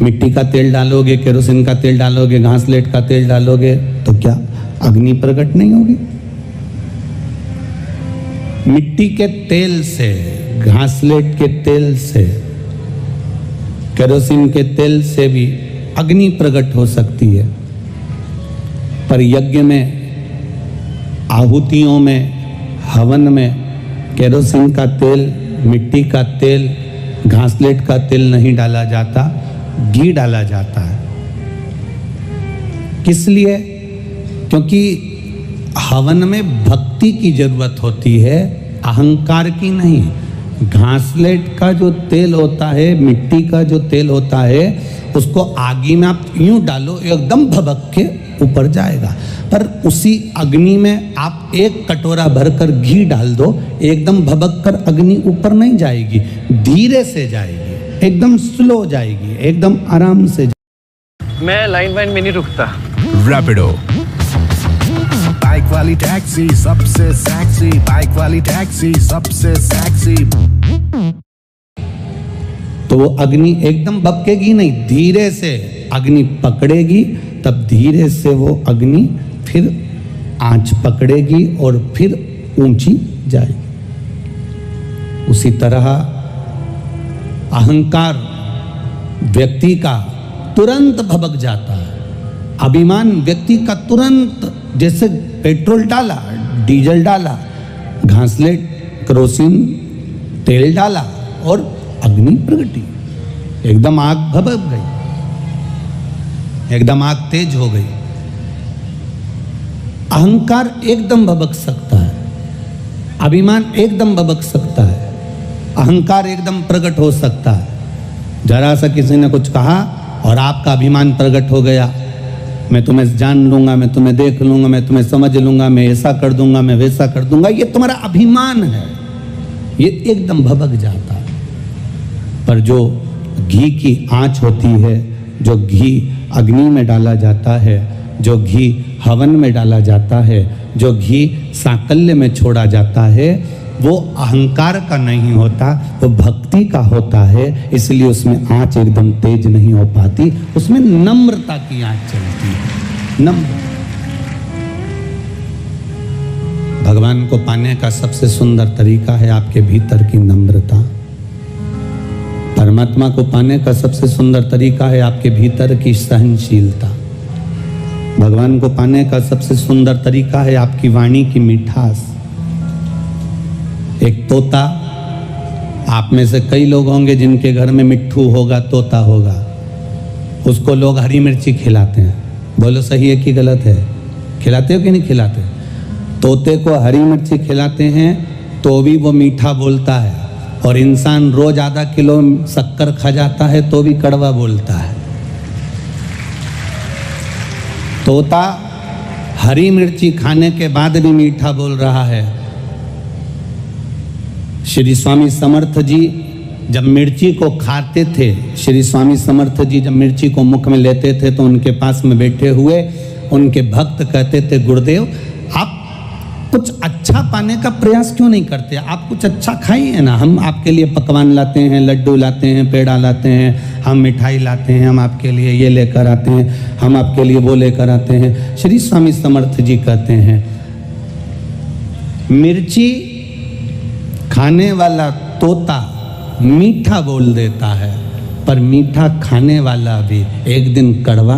Speaker 1: मिट्टी का तेल डालोगे, केरोसिन का तेल डालोगे, घासलेट का तेल डालोगे तो क्या अग्नि प्रकट नहीं होगी? मिट्टी के तेल से, घासलेट के तेल से, केरोसिन के तेल से भी अग्नि प्रकट हो सकती है। पर यज्ञ में, आहुतियों में, हवन में केरोसिन का तेल, मिट्टी का तेल, घासलेट का तेल नहीं डाला जाता, घी डाला जाता है। किस लिए? क्योंकि हवन में भक्ति की जरूरत होती है, अहंकार की नहीं। घासलेट का जो तेल होता है, मिट्टी का जो तेल होता है, उसको आगी में आप यूं डालो एकदम भभक के ऊपर जाएगा। पर उसी अग्नि में आप एक कटोरा भरकर घी डाल दो, एकदम भभक कर अग्नि ऊपर नहीं जाएगी, धीरे से जाएगी, एकदम स्लो जाएगी, एकदम आराम से।
Speaker 3: मैं लाइन वाइन में नहीं रुकता।
Speaker 4: रैपिडो बाइक वाली टैक्सी सबसे सेक्सी, बाइक वाली टैक्सी सबसे सेक्सी।
Speaker 1: तो वो अग्नि एकदम भभकेगी नहीं, धीरे से अग्नि पकड़ेगी, तब धीरे से वो अग्नि फिर आंच पकड़ेगी और फिर ऊंची जाएगी। उसी तरह अहंकार व्यक्ति का तुरंत भभक जाता है, अभिमान व्यक्ति का तुरंत, जैसे पेट्रोल डाला, डीजल डाला, घासलेट, केरोसिन तेल डाला और अग्नि प्रगटी, एकदम आग भभक गई, एकदम आग तेज हो गई। अहंकार एकदम भभक सकता है, अभिमान एकदम भभक सकता है, अहंकार एकदम प्रकट हो सकता है। जरा सा किसी ने कुछ कहा और आपका अभिमान प्रकट हो गया, मैं तुम्हें जान लूंगा, मैं तुम्हें देख लूंगा, मैं तुम्हें समझ लूंगा, मैं ऐसा कर दूंगा, मैं वैसा कर दूंगा, ये तुम्हारा अभिमान है, ये एकदम भभक जाता है। पर जो घी की आंच होती है, जो घी अग्नि में डाला जाता है, जो घी हवन में डाला जाता है, जो घी साकल्य में छोड़ा जाता है, वो अहंकार का नहीं होता, वो भक्ति का होता है। इसलिए उसमें आंच एकदम तेज नहीं हो पाती, उसमें नम्रता की आंच चलती है। नम्र भगवान को पाने का सबसे सुंदर तरीका है आपके भीतर की नम्रता। परमात्मा को पाने का सबसे सुंदर तरीका है आपके भीतर की सहनशीलता। भगवान को पाने का सबसे सुंदर तरीका है आपकी वाणी की मिठास। एक तोता, आप में से कई लोग होंगे जिनके घर में मिट्ठू होगा, तोता होगा, उसको लोग हरी मिर्ची खिलाते हैं। बोलो सही है कि गलत है? खिलाते हो कि नहीं खिलाते? तोते को हरी मिर्ची खिलाते हैं तो भी वो मीठा बोलता है, और इंसान रोज आधा किलो शक्कर खा जाता है तो भी कड़वा बोलता है। तोता हरी मिर्ची खाने के बाद भी मीठा बोल रहा है। श्री स्वामी समर्थ जी जब मिर्ची को खाते थे, श्री स्वामी समर्थ जी जब मिर्ची को मुख में लेते थे तो उनके पास में बैठे हुए उनके भक्त कहते थे, गुरुदेव आप कुछ अच्छा पाने का प्रयास क्यों नहीं करते? आप कुछ अच्छा खाइए ना, हम आपके लिए पकवान लाते हैं, लड्डू लाते हैं, पेड़ा लाते हैं, हम मिठाई लाते हैं, हम आपके लिए ये लेकर आते हैं, हम आपके लिए वो लेकर आते हैं। श्री स्वामी समर्थ जी कहते हैं, मिर्ची खाने वाला तोता मीठा बोल देता है, पर मीठा खाने वाला भी एक दिन कड़वा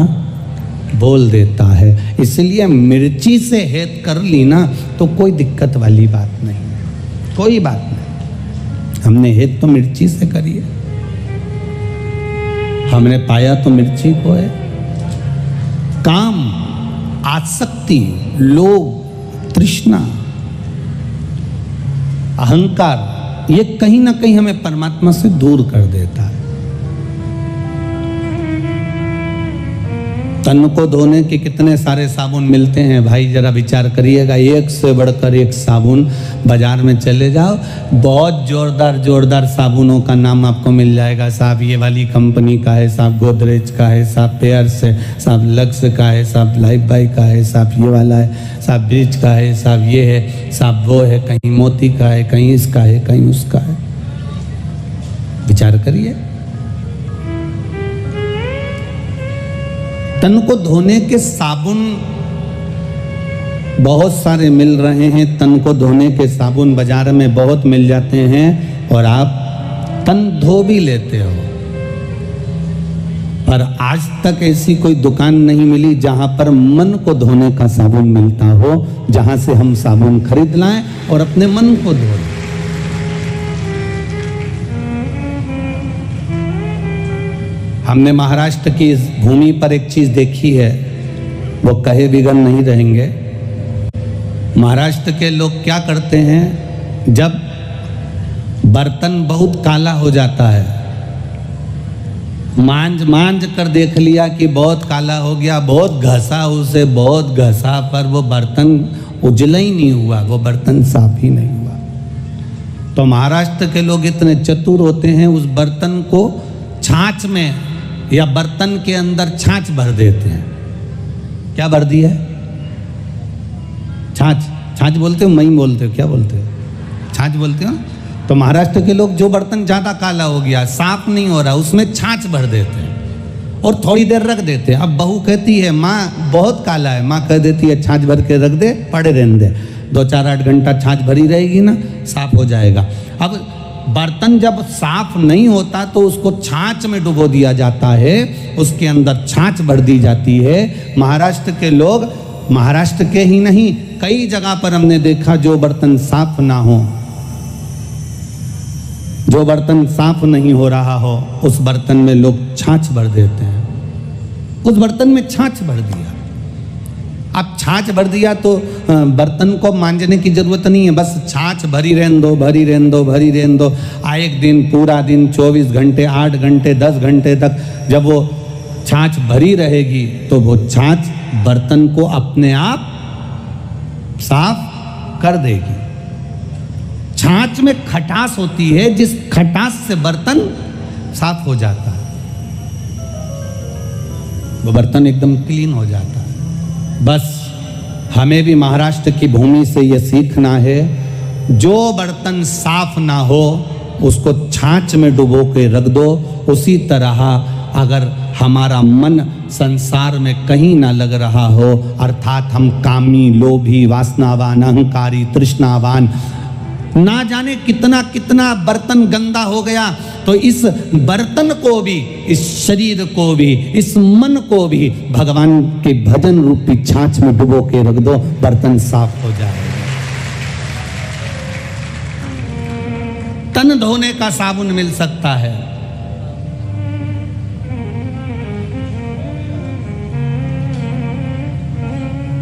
Speaker 1: बोल देता है। इसलिए मिर्ची से हेत कर ली ना तो कोई दिक्कत वाली बात नहीं, कोई बात नहीं। हमने हेत तो मिर्ची से करी है, हमने पाया तो मिर्ची को है। काम, आसक्ति, लोभ, तृष्णा, अहंकार, ये कहीं ना कहीं हमें परमात्मा से दूर कर देता है। तन को धोने के कितने सारे साबुन मिलते हैं भाई, जरा विचार करिएगा। एक से बढ़कर एक साबुन, बाजार में चले जाओ, बहुत जोरदार जोरदार साबुनों का नाम आपको मिल जाएगा। साहब ये वाली कंपनी का है, साहब गोदरेज का है, साहब पेयर्स है, साहब लक्स का है, साहब लाइफ बाई का है, साहब ये वाला है, साहब ब्रिज का है, साहब ये है, साहब वो है, कहीं मोती का है, कहीं इसका है, कहीं उसका है। विचार करिए। तन को धोने के साबुन बहुत सारे मिल रहे हैं, तन को धोने के साबुन बाजार में बहुत मिल जाते हैं और आप तन धो भी लेते हो, पर आज तक ऐसी कोई दुकान नहीं मिली जहां पर मन को धोने का साबुन मिलता हो, जहां से हम साबुन खरीद लाएं और अपने मन को धो लें। हमने महाराष्ट्र की इस भूमि पर एक चीज देखी है, वो कहे बिगड़ नहीं रहेंगे। महाराष्ट्र के लोग क्या करते हैं, जब बर्तन बहुत काला हो जाता है, मांझ कर देख लिया कि बहुत काला हो गया, बहुत घसा उसे, बहुत घसा, पर वो बर्तन उजला ही नहीं हुआ, वो बर्तन साफ ही नहीं हुआ। तो महाराष्ट्र के लोग इतने चतुर होते हैं, उस बर्तन को छाछ में या बर्तन के अंदर छाछ भर देते हैं। क्या भर दी है? छाछ। छाछ बोलते हो, मई बोलते हो, क्या बोलते हो? छाछ बोलते हो। तो महाराष्ट्र के लोग जो बर्तन ज्यादा काला हो गया, साफ नहीं हो रहा, उसमें छाछ भर देते हैं और थोड़ी देर रख देते हैं। अब बहू कहती है, माँ बहुत काला है, माँ कह देती है छाछ भर के रख दे, पड़े रहने दे, 2-4-8 घंटा छाछ भरी रहेगी ना, साफ हो जाएगा। अब बर्तन जब साफ नहीं होता तो उसको छाछ में डुबो दिया जाता है, उसके अंदर छाछ भर दी जाती है। महाराष्ट्र के लोग, महाराष्ट्र के ही नहीं कई जगह पर हमने देखा, जो बर्तन साफ ना हो, जो बर्तन साफ नहीं हो रहा हो, उस बर्तन में लोग छाछ भर देते हैं। उस बर्तन में छाछ भर दिया। अब छाछ भर दिया तो बर्तन को मांजने की जरूरत नहीं है, बस छाछ भरी रहने दो, भरी रहने दो, भरी रहने दो। एक दिन, पूरा दिन, 24 घंटे, 8 घंटे, 10 घंटे तक जब वो छाछ भरी रहेगी तो वो छाछ बर्तन को अपने आप साफ कर देगी। छाछ में खटास होती है, जिस खटास से बर्तन साफ हो जाता है, वो बर्तन एकदम क्लीन हो जाता है। बस हमें भी महाराष्ट्र की भूमि से ये सीखना है, जो बर्तन साफ ना हो उसको छाछ में डुबो के रख दो। उसी तरह अगर हमारा मन संसार में कहीं ना लग रहा हो, अर्थात हम कामी, लोभी, वासनावान, अहंकारी, तृष्णावान, ना जाने कितना कितना बर्तन गंदा हो गया, तो इस बर्तन को भी, इस शरीर को भी, इस मन को भी भगवान के भजन रूपी छाछ में डुबो के रख दो, बर्तन साफ हो जाएगा। तन धोने का साबुन मिल सकता है,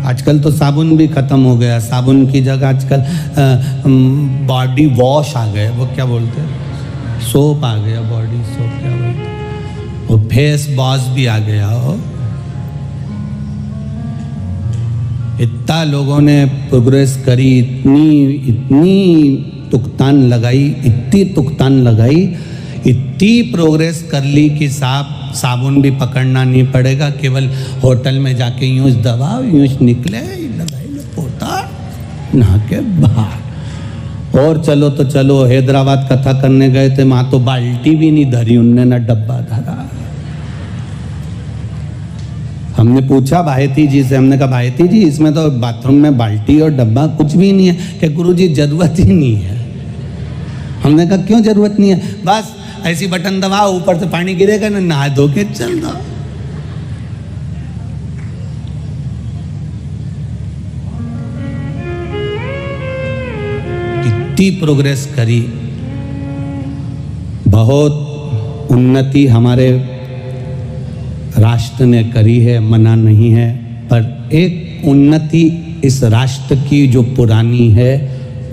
Speaker 1: आजकल तो साबुन भी खत्म हो गया। साबुन की जगह आजकल बॉडी वॉश आ गए, वो क्या बोलते हैं, सोप आ गया, बॉडी सोप क्या बोलते हैं, वो फेस वॉश भी आ गया हो। इतना लोगों ने प्रोग्रेस करी, इतनी तुकतान लगाई, इतनी तुकतान लगाई, इतनी प्रोग्रेस कर ली कि साबुन भी पकड़ना नहीं पड़ेगा, केवल होटल में जाके यूं दबाओ, यूं निकले, लगाई लो पोता, नहा के बाहर। और चलो तो चलो, हैदराबाद कथा करने गए थे, वहां तो बाल्टी भी नहीं धरी उनने, ना डब्बा धरा। हमने पूछा भायती जी से, हमने कहा भायती जी इसमें तो बाथरूम में बाल्टी और डब्बा कुछ भी नहीं है। कि गुरुजी जरूरत ही नहीं है। हमने कहा क्यों जरूरत नहीं है? बस ऐसी बटन दबाओ, ऊपर से पानी गिरेगा ना, नहा धो के चल दो। कितनी प्रोग्रेस करी, बहुत उन्नति हमारे राष्ट्र ने करी है, मना नहीं है, पर एक उन्नति इस राष्ट्र की जो पुरानी है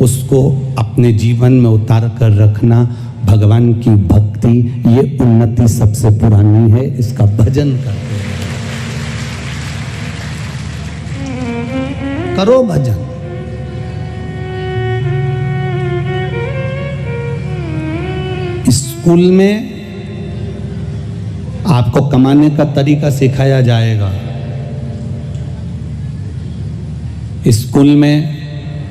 Speaker 1: उसको अपने जीवन में उतार कर रखना, भगवान की भक्ति, ये उन्नति सबसे पुरानी है। इसका भजन करते करो भजन। स्कूल में आपको कमाने का तरीका सिखाया जाएगा। स्कूल में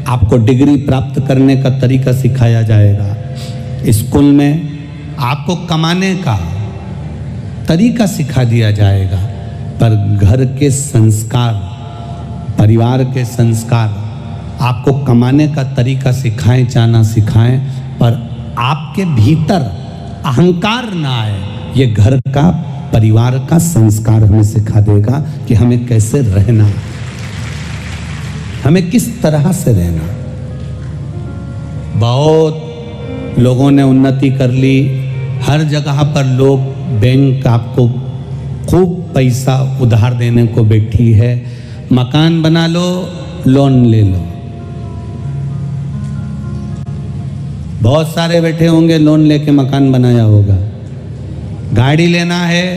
Speaker 1: आपको डिग्री प्राप्त करने का तरीका सिखाया जाएगा। स्कूल में आपको कमाने का तरीका सिखा दिया जाएगा। पर घर के संस्कार, परिवार के संस्कार आपको कमाने का तरीका सिखाएं चाहे ना सिखाएं, पर आपके भीतर अहंकार ना आए, ये घर का, परिवार का संस्कार हमें सिखा देगा कि हमें कैसे रहना, हमें किस तरह से रहना। बहुत लोगों ने उन्नति कर ली, हर जगह पर लोग, बैंक आपको खूब पैसा उधार देने को बैठी है। मकान बना लो, लोन ले लो। बहुत सारे बैठे होंगे, लोन लेके मकान बनाया होगा। गाड़ी लेना है,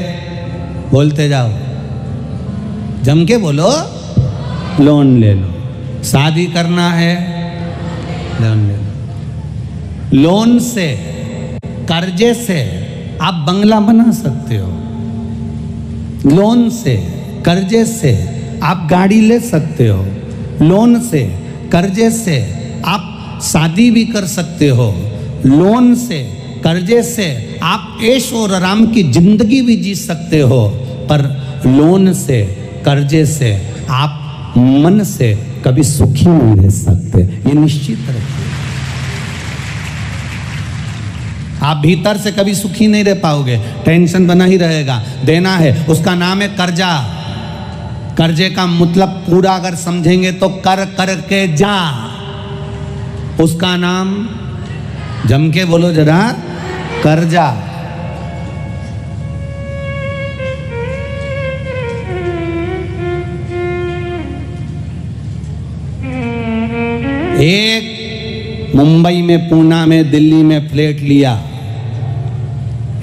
Speaker 1: बोलते जाओ, जम के बोलो, लोन ले लो। शादी करना है, लोन ले लो। लोन से, कर्जे से आप बंगला बना सकते हो। लोन से, कर्जे से आप गाड़ी ले सकते हो। लोन से, कर्जे से आप शादी भी कर सकते हो। लोन से, कर्जे से आप ऐश और आराम की जिंदगी भी जी सकते हो। पर लोन से, कर्जे से आप मन से कभी सुखी नहीं रह सकते, ये निश्चित रखिए। आप भीतर से कभी सुखी नहीं रह पाओगे, टेंशन बना ही रहेगा। देना है, उसका नाम है कर्जा। कर्जे का मतलब पूरा अगर समझेंगे तो कर करके जा, उसका नाम, जम के बोलो जरा, कर्जा। एक मुंबई में, पूना में, दिल्ली में फ्लैट लिया,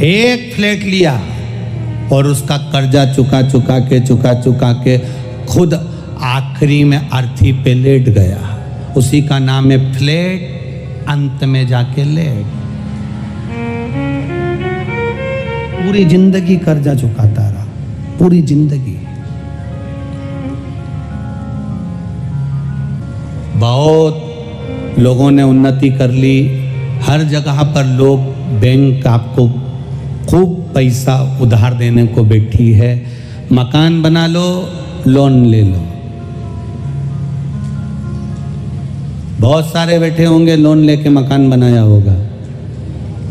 Speaker 1: एक फ्लैट लिया और उसका कर्जा चुका चुका के खुद आखिरी में अर्थी पे लेट गया। उसी का नाम है फ्लैट, अंत में जाके लेट। पूरी जिंदगी कर्जा चुकाता रहा, पूरी जिंदगी। बहुत लोगों ने उन्नति कर ली, हर जगह पर लोग, बैंक आपको खूब पैसा उधार देने को बैठी है। मकान बना लो, लोन ले लो। बहुत सारे बैठे होंगे, लोन लेके मकान बनाया होगा।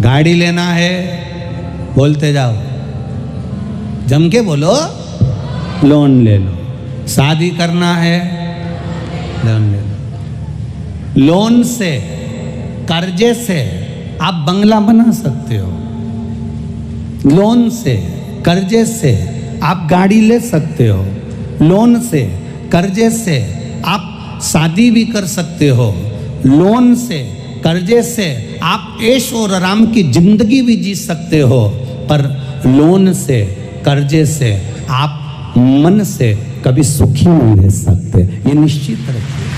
Speaker 1: गाड़ी लेना है, बोलते जाओ, जम के बोलो, लोन ले लो। शादी करना है, लोन ले लो। लोन से, कर्जे से आप बंगला बना सकते हो। लोन से, कर्जे से आप गाड़ी ले सकते हो। लोन से, कर्जे से आप शादी भी कर सकते हो। लोन से, कर्जे से आप ऐश और आराम की जिंदगी भी जी सकते हो। पर लोन से, कर्जे से आप मन से कभी सुखी नहीं रह सकते, ये निश्चित रखिए।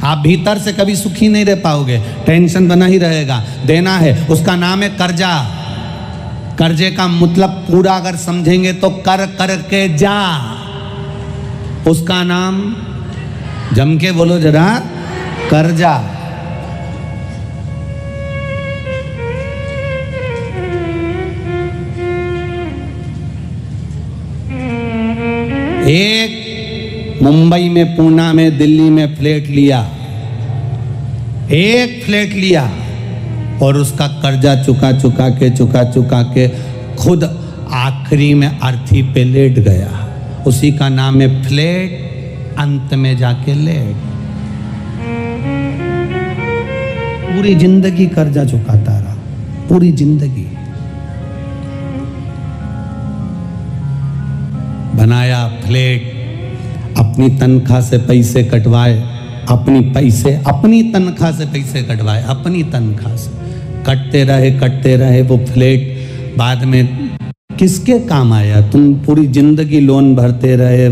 Speaker 1: आप भीतर से कभी सुखी नहीं रह पाओगे, टेंशन बना ही रहेगा। देना है, उसका नाम है कर्जा। कर्जे का मतलब पूरा अगर समझेंगे तो कर कर के जा, उसका नाम जम के बोलो जरा, कर्जा। एक मुंबई में, पूना में, दिल्ली में फ्लैट लिया, एक फ्लैट लिया और उसका कर्जा चुका चुका के खुद आखिरी में अर्थी पे लेट गया। उसी का नाम है फ्लैट, अंत में जाके लेट। पूरी जिंदगी कर्जा चुकाता रहा, पूरी जिंदगी। बनाया फ्लैट, अपनी तनख्वाह से पैसे कटवाए, अपनी तनख्वाह से पैसे कटवाए, अपनी तनख्वाह से कटते रहे वो फ्लैट। बाद में किसके काम आया? तुम पूरी जिंदगी लोन भरते रहे।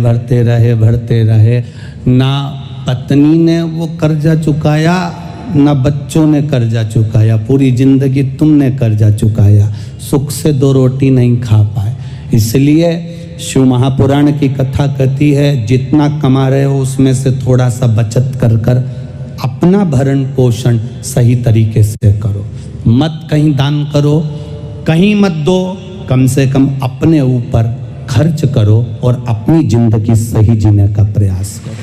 Speaker 1: ना पत्नी ने वो कर्जा चुकाया, ना बच्चों ने कर्जा चुकाया, पूरी जिंदगी तुमने कर्जा चुकाया, सुख से 2 रोटी नहीं खा पाए। इसलिए शिव महापुराण की कथा कहती है, जितना कमा रहे हो उसमें से थोड़ा सा बचत कर अपना भरण पोषण सही तरीके से करो। मत कहीं दान करो, कहीं मत दो, कम से कम अपने ऊपर खर्च करो और अपनी जिंदगी सही जीने का प्रयास करो।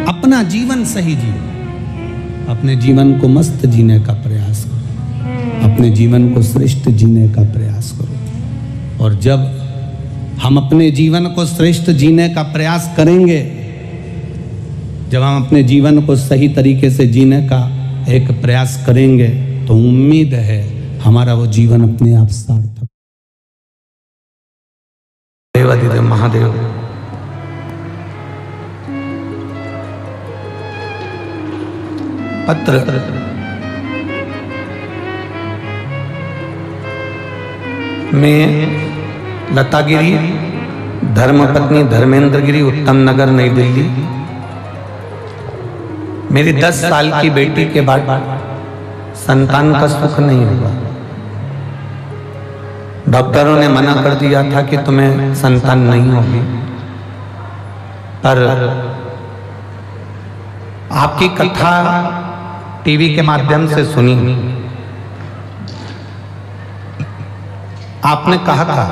Speaker 1: अपना जीवन सही जियो, अपने जीवन को मस्त जीने का प्रयास करो, अपने जीवन को श्रेष्ठ जीने का प्रयास करो। और जब हम अपने जीवन को श्रेष्ठ जीने का प्रयास करेंगे, जब हम अपने जीवन को सही तरीके से जीने का एक प्रयास करेंगे, तो उम्मीद है हमारा वो जीवन अपने आप सार्थक। देवादिदेव महादेव, पत्र में लतागिरी, धर्मपत्नी धर्मेंद्रगिरी, उत्तम नगर, नई दिल्ली। मेरी 10 साल की बेटी के बाद संतान का सुख नहीं हुआ। डॉक्टरों ने मना कर दिया था कि तुम्हें संतान नहीं होगी, पर आपकी कथा टीवी के माध्यम से सुनी। आपने कहा था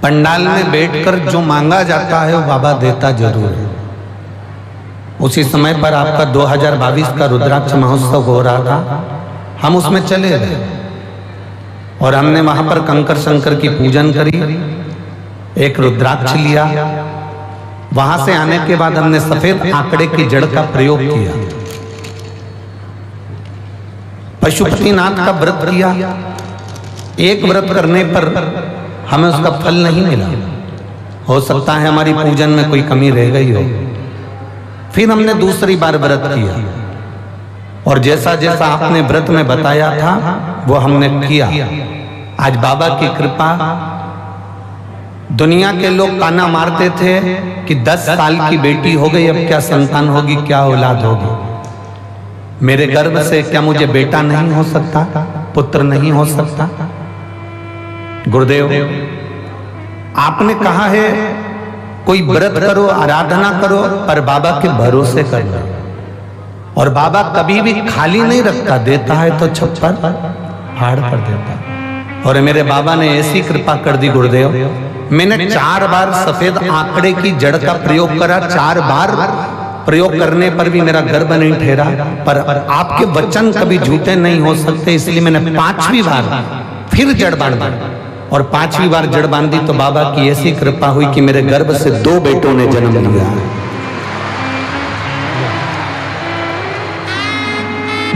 Speaker 1: पंडाल में बैठकर जो मांगा जाता है वो बाबा देता जरूर है। उसी समय पर आपका 2022 का रुद्राक्ष महोत्सव हो रहा था, हम उसमें चले गए और हमने वहां पर कंकर शंकर की पूजन करी, एक रुद्राक्ष लिया। वहां से आने के बाद हमने सफेद आंकड़े की जड़ का प्रयोग किया, पशुपतिनाथ का व्रत किया। एक व्रत करने पर हमें उसका फल नहीं मिला, हो सकता है हमारी पूजन में कोई कमी रह गई हो। फिर हमने दूसरी बार व्रत किया और जैसा जैसा आपने व्रत में बताया था वो हमने किया। आज बाबा की कृपा, दुनिया के लोग ताना मारते थे कि 10 साल की बेटी हो गई, अब क्या संतान होगी, क्या औलाद होगी। मेरे गर्भ से क्या मुझे बेटा नहीं हो सकता, पुत्र नहीं हो सकता? गुरुदेव, आपने कहा है कोई व्रत करो, आराधना करो, पर बाबा के भरोसे करना। और बाबा कभी भी खाली नहीं रखता, देता है तो छप्पर फाड़ कर देता है। और मेरे बाबा ने ऐसी कृपा कर दी गुरुदेव, मैंने 4 बार सफेद आंकड़े की जड़ का प्रयोग करा। 4 बार प्रयोग करने पर भी मेरा गर्भ नहीं ठहरा, पर आपके वचन कभी झूठे नहीं हो सकते, इसलिए मैंने 5वीं बार फिर जड़ बांधा। और 5वीं बार जड़ बांधी तो बाबा की ऐसी कृपा हुई कि मेरे गर्भ से 2 बेटों ने जन्म लिया।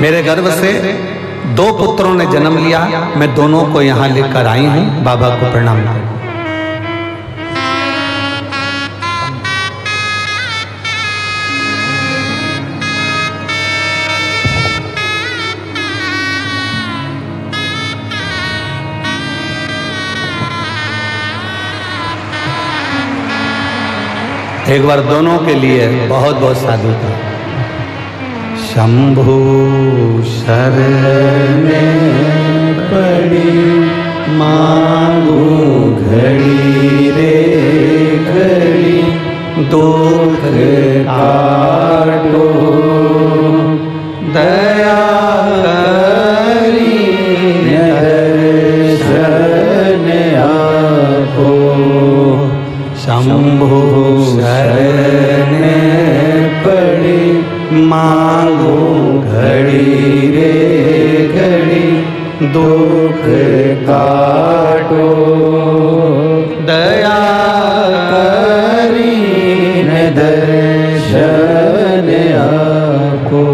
Speaker 1: मेरे गर्भ से 2 पुत्रों ने जन्म लिया। मैं दोनों को यहाँ लेकर आई हूँ। बाबा को प्रणाम करें। एक बार दोनों के लिए बहुत बहुत साधुता। शंभु शरण पड़ी मांगू घड़ी रे घड़ी दुख काटो दया करी दर्शन आपो। शंभु शरण पड़ी मांगो घड़ी रे घड़ी दुख काटो दया करी दर्शन आपो।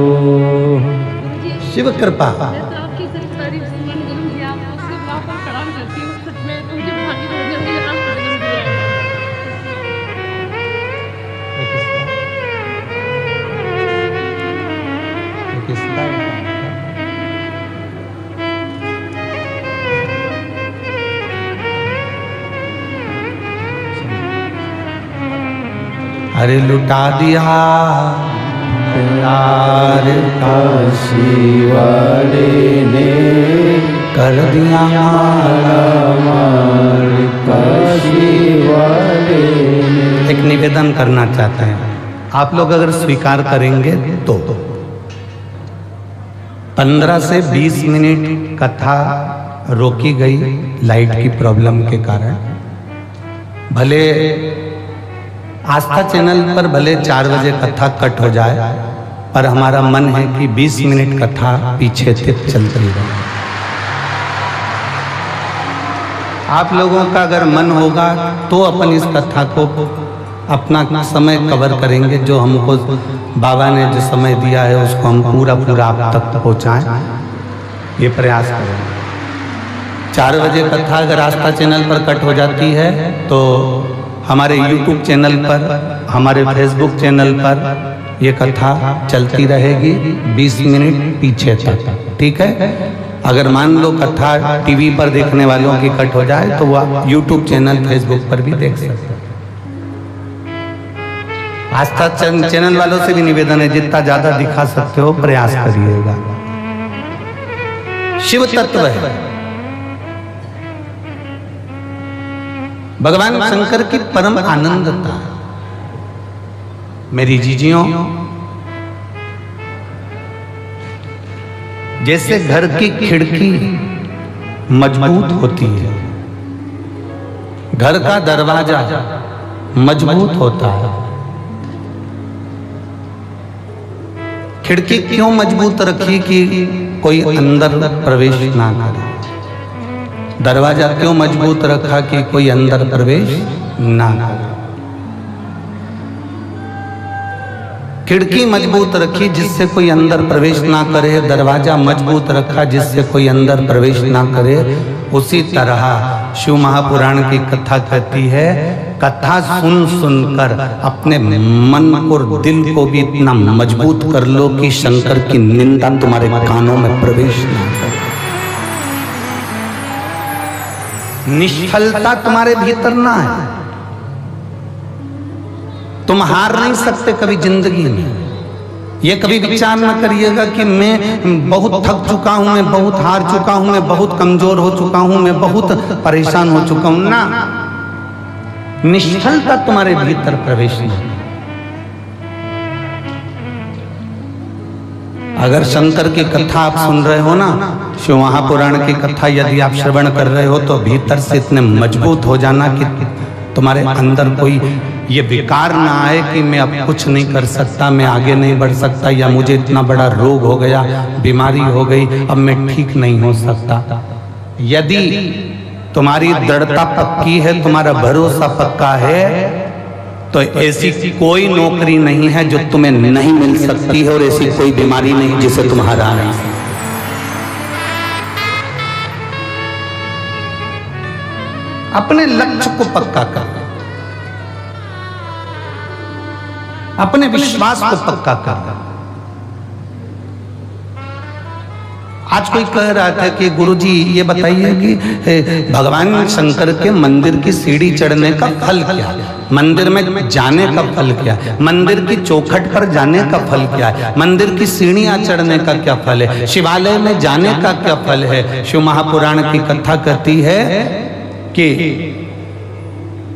Speaker 1: शिव कृपा।
Speaker 5: आपकी सिर्फ तारीफ सुमन करूंगी, आपको सिर्फ आप प्रणाम करती हूँ। सच में तो मुझे भाग्य हो जाएगी, आप जन्म दिया है।
Speaker 1: अरे लुटा दिया प्यार काशी वाले ने, कर दिया मार काशी वाले ने। एक निवेदन करना चाहते हैं, आप लोग अगर स्वीकार करेंगे तो 15 से 20 मिनट कथा रोकी गई लाइट की प्रॉब्लम के कारण। भले आस्था चैनल पर भले 4 बजे कथा कट हो जाए, पर हमारा मन है कि 20 मिनट कथा पीछे से चलती रहे। आप लोगों का अगर मन होगा तो अपन इस कथा को अपना समय कवर करेंगे। जो हमको बाबा ने जो समय दिया है उसको हम पूरा आप तक पहुँचाएं, ये प्रयास करेंगे। 4 बजे कथा अगर आस्था चैनल पर कट हो जाती है तो हमारे YouTube चैनल पर, हमारे Facebook चैनल पर ये कथा चलती रहेगी 20 मिनट पीछे तक, ठीक है। अगर मान लो कथा टीवी पर देखने वालों की कट हो जाए तो वो YouTube चैनल, Facebook पर भी देख सकते हैं। आस्था चैनल वालों से भी निवेदन है, जितना ज्यादा दिखा सकते हो प्रयास करिएगा। शिव तत्व है, भगवान शंकर की परम आनंदता। मेरी जीजियों, जैसे घर की खिड़की मजबूत होती है, घर का दरवाजा मजबूत होता है। खिड़की क्यों मजबूत रखी कि कोई अंदर प्रवेश ना करे। दरवाजा क्यों मजबूत रखा कि कोई अंदर प्रवेश ना करे। खिड़की मजबूत रखी जिससे कोई अंदर प्रवेश ना करे, दरवाजा मजबूत रखा जिससे कोई अंदर प्रवेश ना करे। उसी तरह शिव महापुराण की कथा कहती है, कथा सुन सुनकर अपने मन और दिल को भी इतना मजबूत कर लो कि शंकर की निंदा तुम्हारे कानों में प्रवेश ना करे। निष्फलता तुम्हारे भीतर ना है। तुम हार नहीं सकते कभी जिंदगी में। ये कभी विचार न करिएगा कि मैं बहुत थक चुका हूं, मैं बहुत हार चुका हूं, मैं बहुत कमजोर हो चुका हूं, मैं बहुत परेशान हो चुका हूं। ना, निष्फलता तुम्हारे भीतर प्रवेश नहीं। अगर शंकर की कथा आप सुन रहे हो ना, शिव महापुराण की कथा यदि आप श्रवण कर रहे हो तो भीतर से इतने मजबूत हो जाना कि तुम्हारे अंदर कोई ये विकार ना आए कि मैं अब कुछ नहीं कर सकता, मैं आगे नहीं बढ़ सकता, या मुझे इतना बड़ा रोग हो गया, बीमारी हो गई, अब मैं ठीक नहीं हो सकता। यदि तुम्हारी दृढ़ता पक्की है, तुम्हारा भरोसा पक्का है, तो ऐसी कोई नौकरी नहीं है जो तुम्हें नहीं मिल सकती है, और ऐसी कोई बीमारी नहीं जिसे तुम हरा नहीं सकते। अपने लक्ष्य को पक्का कर, अपने विश्वास को पक्का कर। आज कोई कह रहा था कि गुरुजी ये बताइए कि भगवान शंकर के मंदिर की सीढ़ी चढ़ने का फल क्या है, मंदिर में जाने का फल क्या है, मंदिर की चौखट पर जाने का फल क्या है, मंदिर की सीढ़ियां चढ़ने का क्या फल है, शिवालय में जाने का क्या फल है। शिव महापुराण की कथा कहती है कि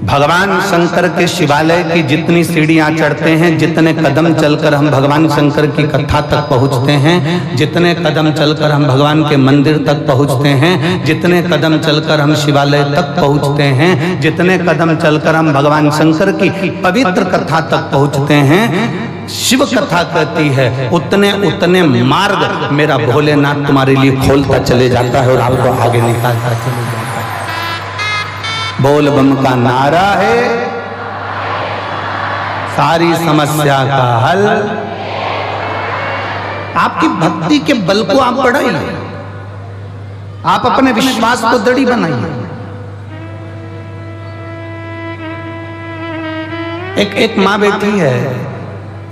Speaker 1: भगवान शंकर के शिवालय की जितनी सीढ़ियां चढ़ते हैं, जितने कदम चलकर हम भगवान शंकर की कथा तक पहुंचते हैं, जितने कदम चलकर हम भगवान के मंदिर तक पहुंचते हैं, जितने कदम चलकर हम शिवालय तक पहुंचते हैं, जितने कदम चलकर हम भगवान शंकर की पवित्र कथा तक पहुंचते हैं, शिव कथा कहती है उतने उतने मार्ग मेरा भोलेनाथ तुम्हारे लिए खोलता चले जाता है और आपको आगे निकालता चले जाता है। बोल बम का नारा है सारी समस्या का हल। आपकी भक्ति के बल को आप बढ़ाइए, आप अपने विश्वास को दृढ़ बनाइए। एक मां बेटी है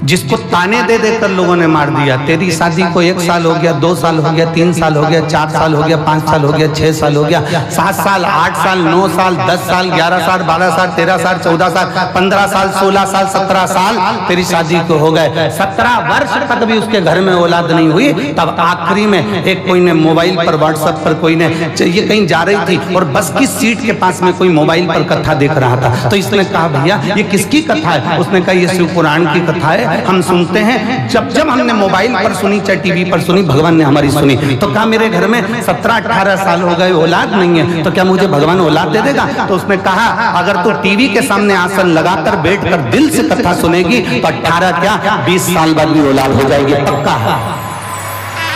Speaker 1: जिसको ताने दे देकर लोगों ने मार दिया। तेरी शादी को 1 साल हो गया, 2 साल हो गया, 3 साल हो गया, 4 साल हो गया, 5 साल हो गया, 6 साल हो gया, 7 साल, 8 साल, 9 साल, 10 साल, 11 साल, 12 साल, 13 साल, 14 साल, 15 साल, 16 साल, 17 साल तेरी शादी को हो गए। 17 वर्ष तक भी उसके घर में औलाद नहीं हुई। तब आखिरी में एक कोई ने मोबाइल पर, व्हाट्सएप पर कोई ने, ये कहीं जा रही थी और बस की सीट के पास में कोई मोबाइल पर कथा देख रहा था, तो इसने कहा भैया ये किसकी कथा है? उसने कहा ये शिव पुराण की कथा है, हम सुनते हैं। जब जब हमने मोबाइल पर सुनी, चाहे टीवी पर सुनी, भगवान ने हमारी सुनी। तो कहा मेरे घर में 17-18 साल हो गए, औलाद नहीं है, तो क्या मुझे भगवान औलाद दे देगा? तो उसने कहा अगर तू टीवी के सामने आसन लगाकर बैठकर दिल से कथा सुनेगी तो 18 क्या 20 साल बाद भी औलाद हो जाएगी, पक्का है।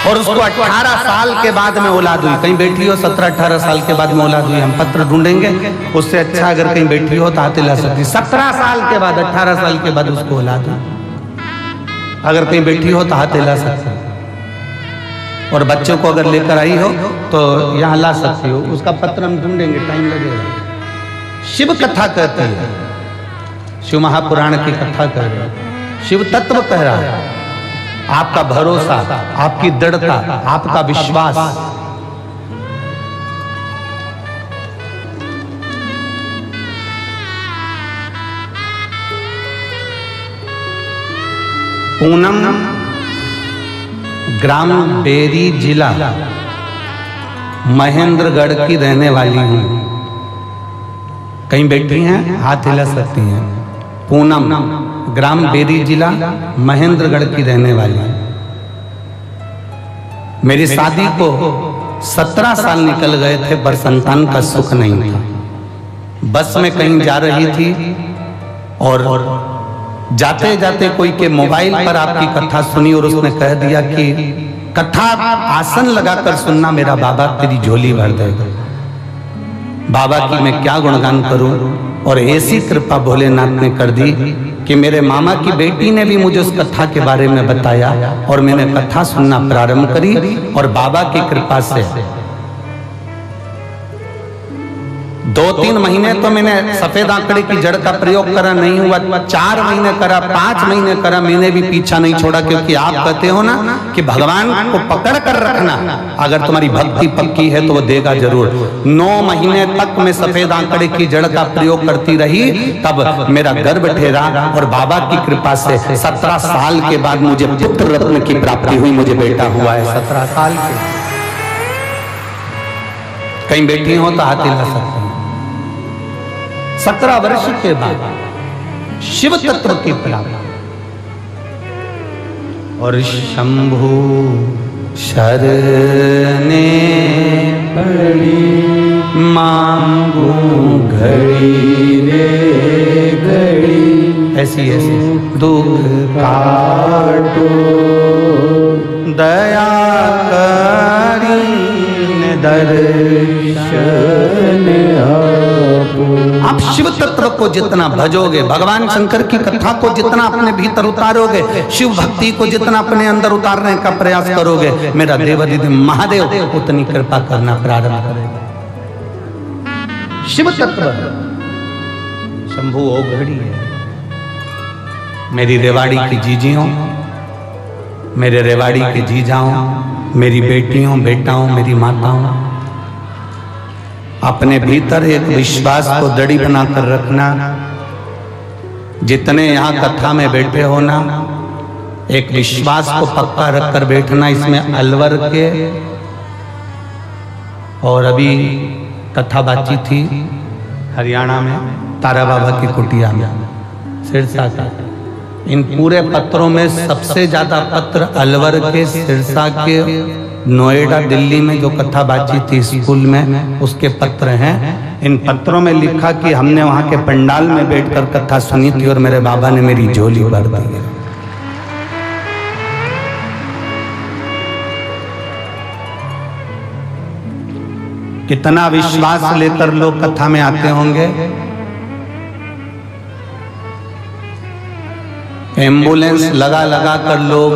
Speaker 1: और उसको 18 साल के बाद में औलाद हुई। कहीं बैठी हो 17-18 साल के बाद में औलाद हुई, हम पत्र ढूंढेंगे उससे अच्छा। अगर कहीं बैठी हो तो हाथ हिला सकती। 17 साल के बाद, 18 साल के बाद उसको औलाद हुई। अगर कहीं बैठी हो तो हाथ हिला सकते हो। और बच्चों को अगर लेकर आई हो तो यहाँ ला सकती हो। उसका पत्र हम ढूंढेंगे, टाइम लगेगा। शिव कथा कहती है, शिव महापुराण की कथा कह रही है, शिव तत्व कह रहा है। आपका भरोसा, आपकी दृढ़ता, आपका विश्वास, पूनम ग्राम बेरी जिला महेंद्रगढ़ की रहने वाली हूं। कहीं बैठी हैं, हाथ हिला सकती हैं। पूनम ग्राम बेरी जिला महेंद्रगढ़ की रहने वाली हूं। मेरी शादी को 17 साल निकल गए थे पर संतान का सुख नहीं था। बस में कहीं जा रही थी और जाते जाते कोई के मोबाइल पर आपकी कथा सुनी और उसने कह दिया कि कथा आसन लगाकर सुनना मेरा बाबा तेरी झोली भर देगा। बाबा की मैं क्या गुणगान करूं। और ऐसी कृपा भोलेनाथ ने कर दी कि मेरे मामा की बेटी ने भी मुझे उस कथा के बारे में बताया और मैंने कथा सुनना प्रारंभ करी। और बाबा की कृपा से 2-3 महीने तो मैंने सफेद आंकड़े की जड़ का प्रयोग करा, नहीं हुआ। 4 महीने करा, 5 महीने करा, मैंने भी पीछा नहीं छोड़ा। क्योंकि आप कहते हो ना कि भगवान को पकड़ कर रखना, अगर तुम्हारी भक्ति पक्की है तो वो देगा जरूर। 9 महीने तक मैं सफेद आंकड़े की जड़ का प्रयोग करती रही, तब मेरा गर्भ ठहरा और बाबा की कृपा से 17 साल के बाद मुझे पुत्र रत्न की प्राप्ति हुई। मुझे बेटा हुआ है 17 साल के। कहीं बैठी हो तो हाथ हिला सकते हैं। 17 वर्ष के बाद शिव तत्व की प्राप्ति। और शंभु शरणे पड़ी मांगू घड़ी रे घड़ी। ऐसी दुख काटो दया करी दर्शन आप शिव तत्व को जितना भजोगे, भगवान शंकर की कथा को जितना अपने भीतर उतारोगे, शिव भक्ति को जितना अपने अंदर उतारने का प्रयास करोगे, मेरा देवाधिदेव महादेव उतनी कृपा करना प्रारंभ करेगा। शिव तत्व शंभु ओघड़ी है। मेरी रेवाड़ी की जीजियों, मेरे रेवाड़ी के जीजाओं, मेरी बेटियों, बेटाओं, मेरी माताओं, अपने भीतर एक विश्वास को दड़ी बनाकर रखना। जितने यहाँ कथा में बैठे हो ना, एक विश्वास को पक्का रखकर बैठना। इसमें अलवर के, और अभी कथा बातची थी हरियाणा में तारा बाबा की कुटिया में, सिरसा का। इन पूरे पत्रों में सबसे ज्यादा पत्र अलवर के, सिरसा के, नोएडा, दिल्ली में जो कथा बातची थी स्कूल में, उसके पत्र हैं। इन पत्रों में लिखा कि हमने वहां के पंडाल में बैठकर कथा सुनी थी और मेरे बाबा ने मेरी झोली भर दी। कितना विश्वास लेकर लोग कथा में आते होंगे। एम्बुलेंस लगा लगा कर लोग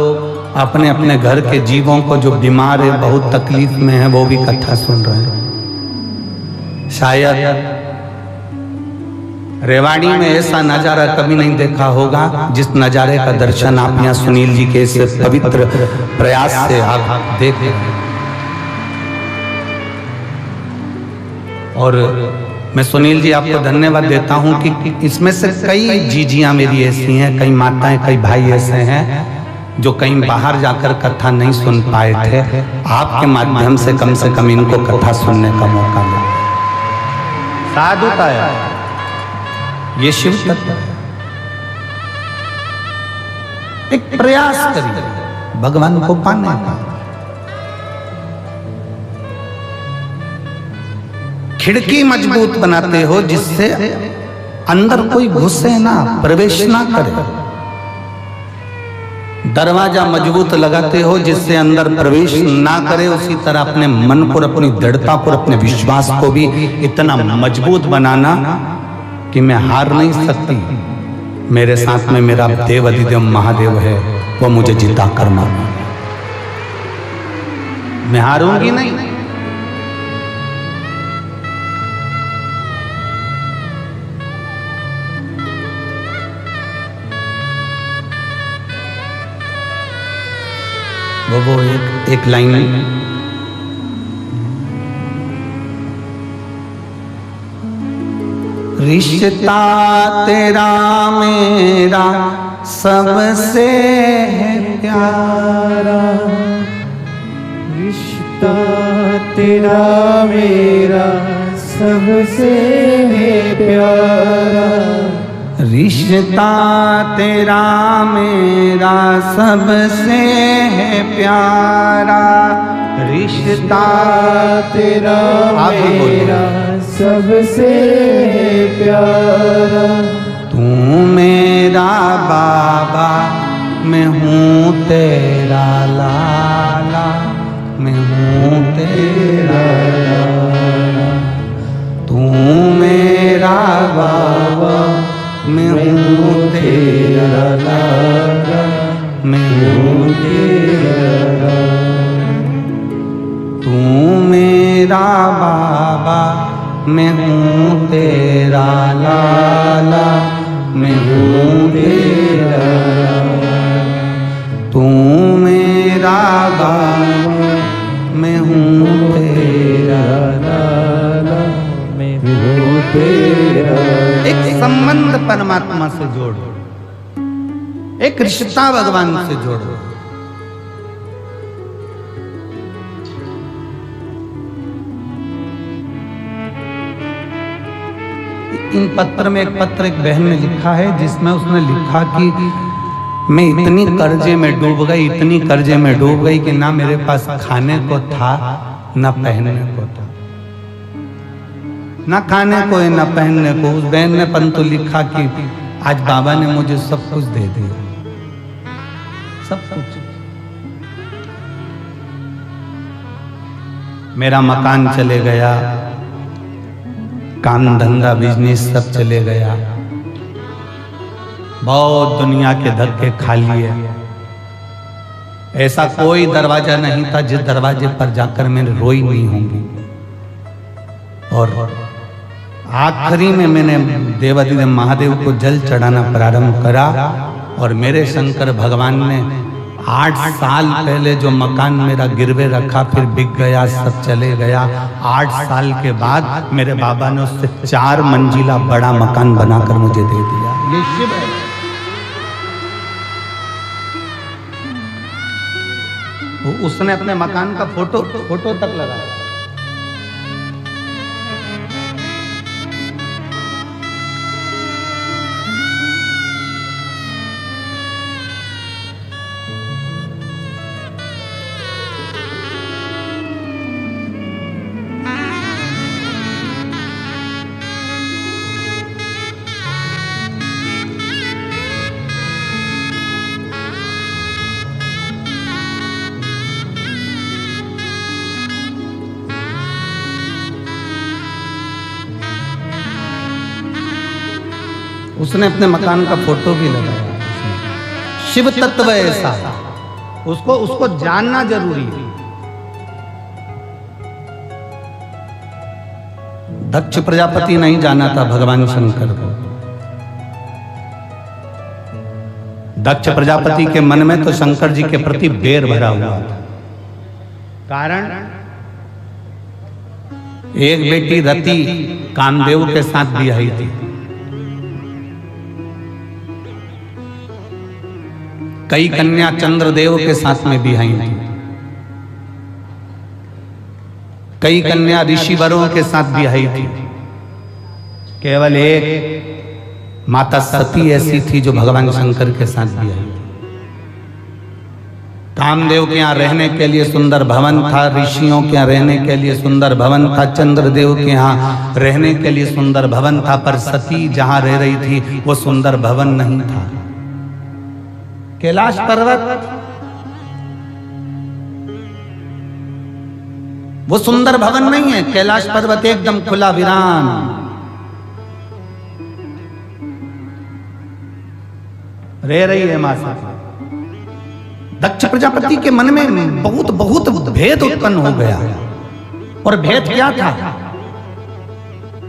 Speaker 1: अपने अपने घर के जीवों को, जो बीमार है, बहुत तकलीफ में है, वो भी कथा सुन रहे हैं। शायद रेवाड़ी में ऐसा नजारा कभी नहीं देखा होगा जिस नजारे का दर्शन आप यहाँ सुनील जी के इस पवित्र प्रयास से आप देख रहे हैं। और मैं सुनील जी आपको धन्यवाद देता हूं कि इसमें से कई जीजियां मेरी ऐसी हैं, कई माताएं, कई भाई ऐसे हैं जो कहीं बाहर जाकर कथा नहीं सुन पाए थे। आपके माध्यम से कम इनको कथा सुनने का मौका मिला। साधुता है, ये शिव तत्व है। एक प्रयास करिए भगवान को पाने का। खिड़की मजबूत बनाते हो जिससे अंदर कोई घुसे ना, प्रवेश ना करे। दरवाजा मजबूत लगाते हो जिससे अंदर प्रवेश ना करे। उसी तरह अपने मन पर, अपनी दृढ़ता पर, अपने विश्वास को भी इतना मजबूत बनाना कि मैं हार नहीं सकती। मेरे साथ में मेरा देवाधिदेव महादेव है, वो मुझे जिता कर मारना, मैं हारूंगी नहीं। वो एक लाइन, रिश्ता तेरा मेरा सबसे है प्यारा,
Speaker 6: रिश्ता तेरा मेरा सबसे है प्यारा,
Speaker 1: रिश्ता तेरा मेरा सबसे है प्यारा, रिश्ता
Speaker 6: तेरा मेरा सबसे है प्यारा।
Speaker 1: तू मेरा बाबा, मैं हूँ तेरा लाला, मैं हूँ तेरा लाला। तू मेरा बाबा, मैं हूँ तेरा लाला, मैं हूँ तेरा लाला। तू मेरा बाबा, मैं हूँ तेरा लाला, मैं हूँ तेरा लाला। तू मेरा बाबा, मैं हूँ तेरा लाला, मैं हूँ तेरा। एक संबंध परमात्मा से जोड़ो, एक रिश्ता भगवान से जोड़ो। इन पत्र में एक बहन ने लिखा है जिसमें उसने लिखा कि मैं इतनी कर्जे में डूब गई, इतनी कर्जे में डूब गई कि ना मेरे पास खाने को था, ना पहनने को था, ना खाने को है, ना पहनने को। उस बहन ने परंतु लिखा कि आज बाबा ने मुझे सब कुछ दे दिया, सब कुछ। मेरा मकान चले गया, काम धंधा बिजनेस सब चले गया, बहुत दुनिया के धक्के खा लिए। ऐसा कोई दरवाजा नहीं था जिस दरवाजे पर जाकर मैं रोई नहीं होंगी। और आखिरी में मैंने देवाधिदेव महादेव को जल चढ़ाना प्रारंभ करा और मेरे शंकर भगवान ने 8 साल पहले जो मकान मेरा गिरवे रखा फिर बिक गया, सब चले गया। 8 साल के बाद मेरे बाबा ने उससे 4 मंजिला बड़ा मकान बनाकर मुझे दे दिया। ये शिव है। उसने अपने मकान का फोटो तक लगाया। उसने अपने मकान का फोटो भी लगाया। शिव तत्व ऐसा, उसको जानना जरूरी है। दक्ष प्रजापति नहीं जाना था भगवान शंकर को। दक्ष प्रजापति के मन में तो शंकर जी के प्रति बैर भरा हुआ था। कारण एक बेटी रति कामदेव के साथ ब्याही थी। कई कन्या चंद्रदेव के साथ में ब्याही थी। कई कन्या ऋषिवरों के साथ ब्याही थी। केवल एक माता सती ऐसी थी जो भगवान शंकर के साथ ब्याही थी। कामदेव के यहाँ रहने के लिए सुंदर भवन था, ऋषियों के यहाँ रहने के लिए सुंदर भवन था, चंद्रदेव के यहाँ रहने के लिए सुंदर भवन था, पर सती जहाँ रह रही थी वो सुंदर भवन नहीं था। कैलाश पर्वत वो सुंदर भवन नहीं है। कैलाश पर्वत एकदम खुला वीरान। रह रही है मां सती। दक्ष प्रजापति के मन में बहुत भेद उत्पन्न हो गया। और भेद क्या था?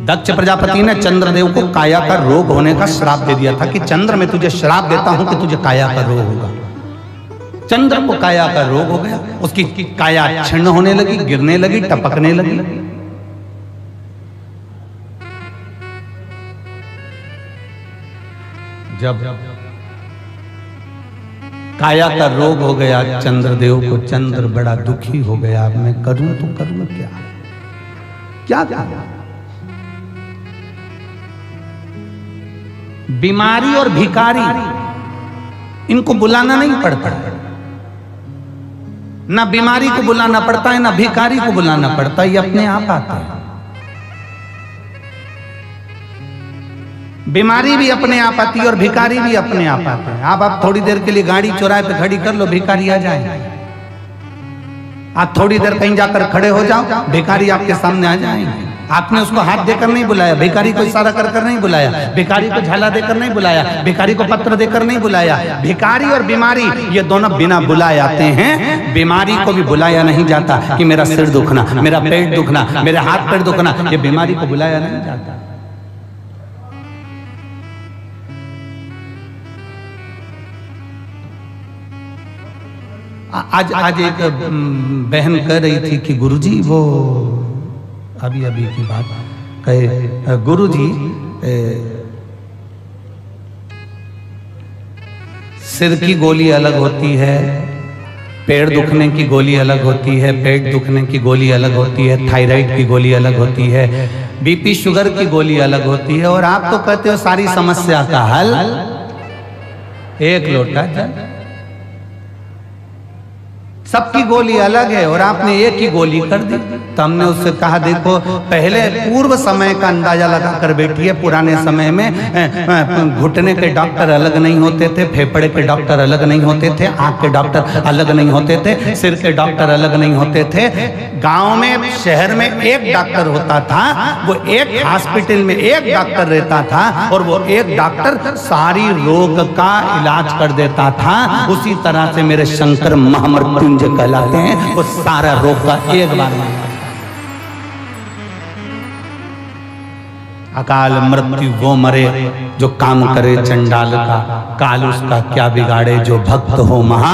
Speaker 1: दक्ष प्रजापति ने चंद्रदेव को काया का रोग होने का श्राप दे दिया था कि चंद्र मैं तुझे श्राप देता हूं कि तुझे काया का रोग होगा। चंद्र को काया का रोग हो गया। उसकी काया छिन्न होने लगी, गिरने लगी, टपकने लगी। जब काया का रोग हो गया चंद्रदेव को, चंद्र बड़ा दुखी हो गया। अब मैं करूं तो करूं क्या क्या? बीमारी और भिखारी इनको बुलाना नहीं पड़ता। ना बीमारी को बुलाना पड़ता है, ना भिखारी को बुलाना पड़ता है, ये अपने आप आता है। बीमारी भी अपने आप आती है और भिखारी भी अपने आप आते हैं। आप थोड़ी देर के लिए गाड़ी चौराहे पे खड़ी कर लो, भिखारी आ जाए। आप थोड़ी देर कहीं जाकर खड़े हो जाओ, भिखारी आपके सामने आ जाएंगे। आपने उसको हाथ देकर नहीं बुलाया, भिखारी को इशारा कर कर नहीं बुलाया, भिखारी को झाला देकर नहीं बुलाया, भिखारी को पत्र देकर नहीं बुलाया। भिखारी और बीमारी ये दोनों बिना बुलाए आते हैं। बीमारी को भी बुलाया नहीं जाता कि मेरा सिर दुखना, मेरा पेट दुखना, मेरे हाथ पैर दुखना, ये बीमारी को बुलाया नहीं जाता। आज एक बहन कह रही थी कि गुरुजी वो अभी की बात कहे, गुरुजी सिर की गोली अलग होती है, पेड़ दुखने की गोली अलग होती है, पेट दुखने की गोली अलग होती है, थायराइड की गोली अलग होती है, बीपी शुगर की गोली अलग होती है, और आप तो कहते हो सारी समस्या का हल एक लोटा जल। सबकी गोली अलग है और आपने एक ही गोली कर दी। तो हमने उससे कहा देखो पहले पूर्व समय का अंदाजा लगाकर बैठिए। पुराने समय में घुटने के डॉक्टर अलग नहीं होते थे, फेफड़े के डॉक्टर अलग नहीं होते थे, आंख के डॉक्टर अलग नहीं होते थे, सिर के डॉक्टर अलग नहीं होते थे। गांव में शहर में एक डॉक्टर होता था, वो एक हॉस्पिटल में एक डॉक्टर रहता था और वो एक डॉक्टर सारी रोग का इलाज कर देता था। उसी तरह से मेरे शंकर महामृत्युंजय कहलाते हैं, वो सारा रोग का एक बार अकाल मृत्यु वो मरे जो काम करे चंडाल का, काल उसका क्या बिगाड़े जो भक्त हो महा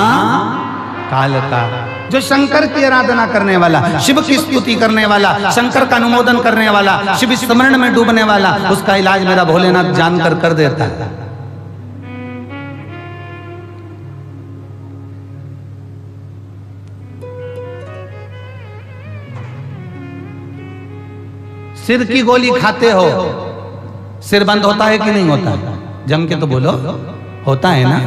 Speaker 1: काल का। जो शंकर की आराधना करने वाला, शिव की स्तुति करने वाला, शंकर का अनुमोदन करने वाला, शिव स्मरण में डूबने वाला, उसका इलाज मेरा भोलेनाथ जानकर कर देता है। सिर की गोली खाते हो, सिर बंद होता है कि नहीं होता? जम के तो बोलो, होता है ना।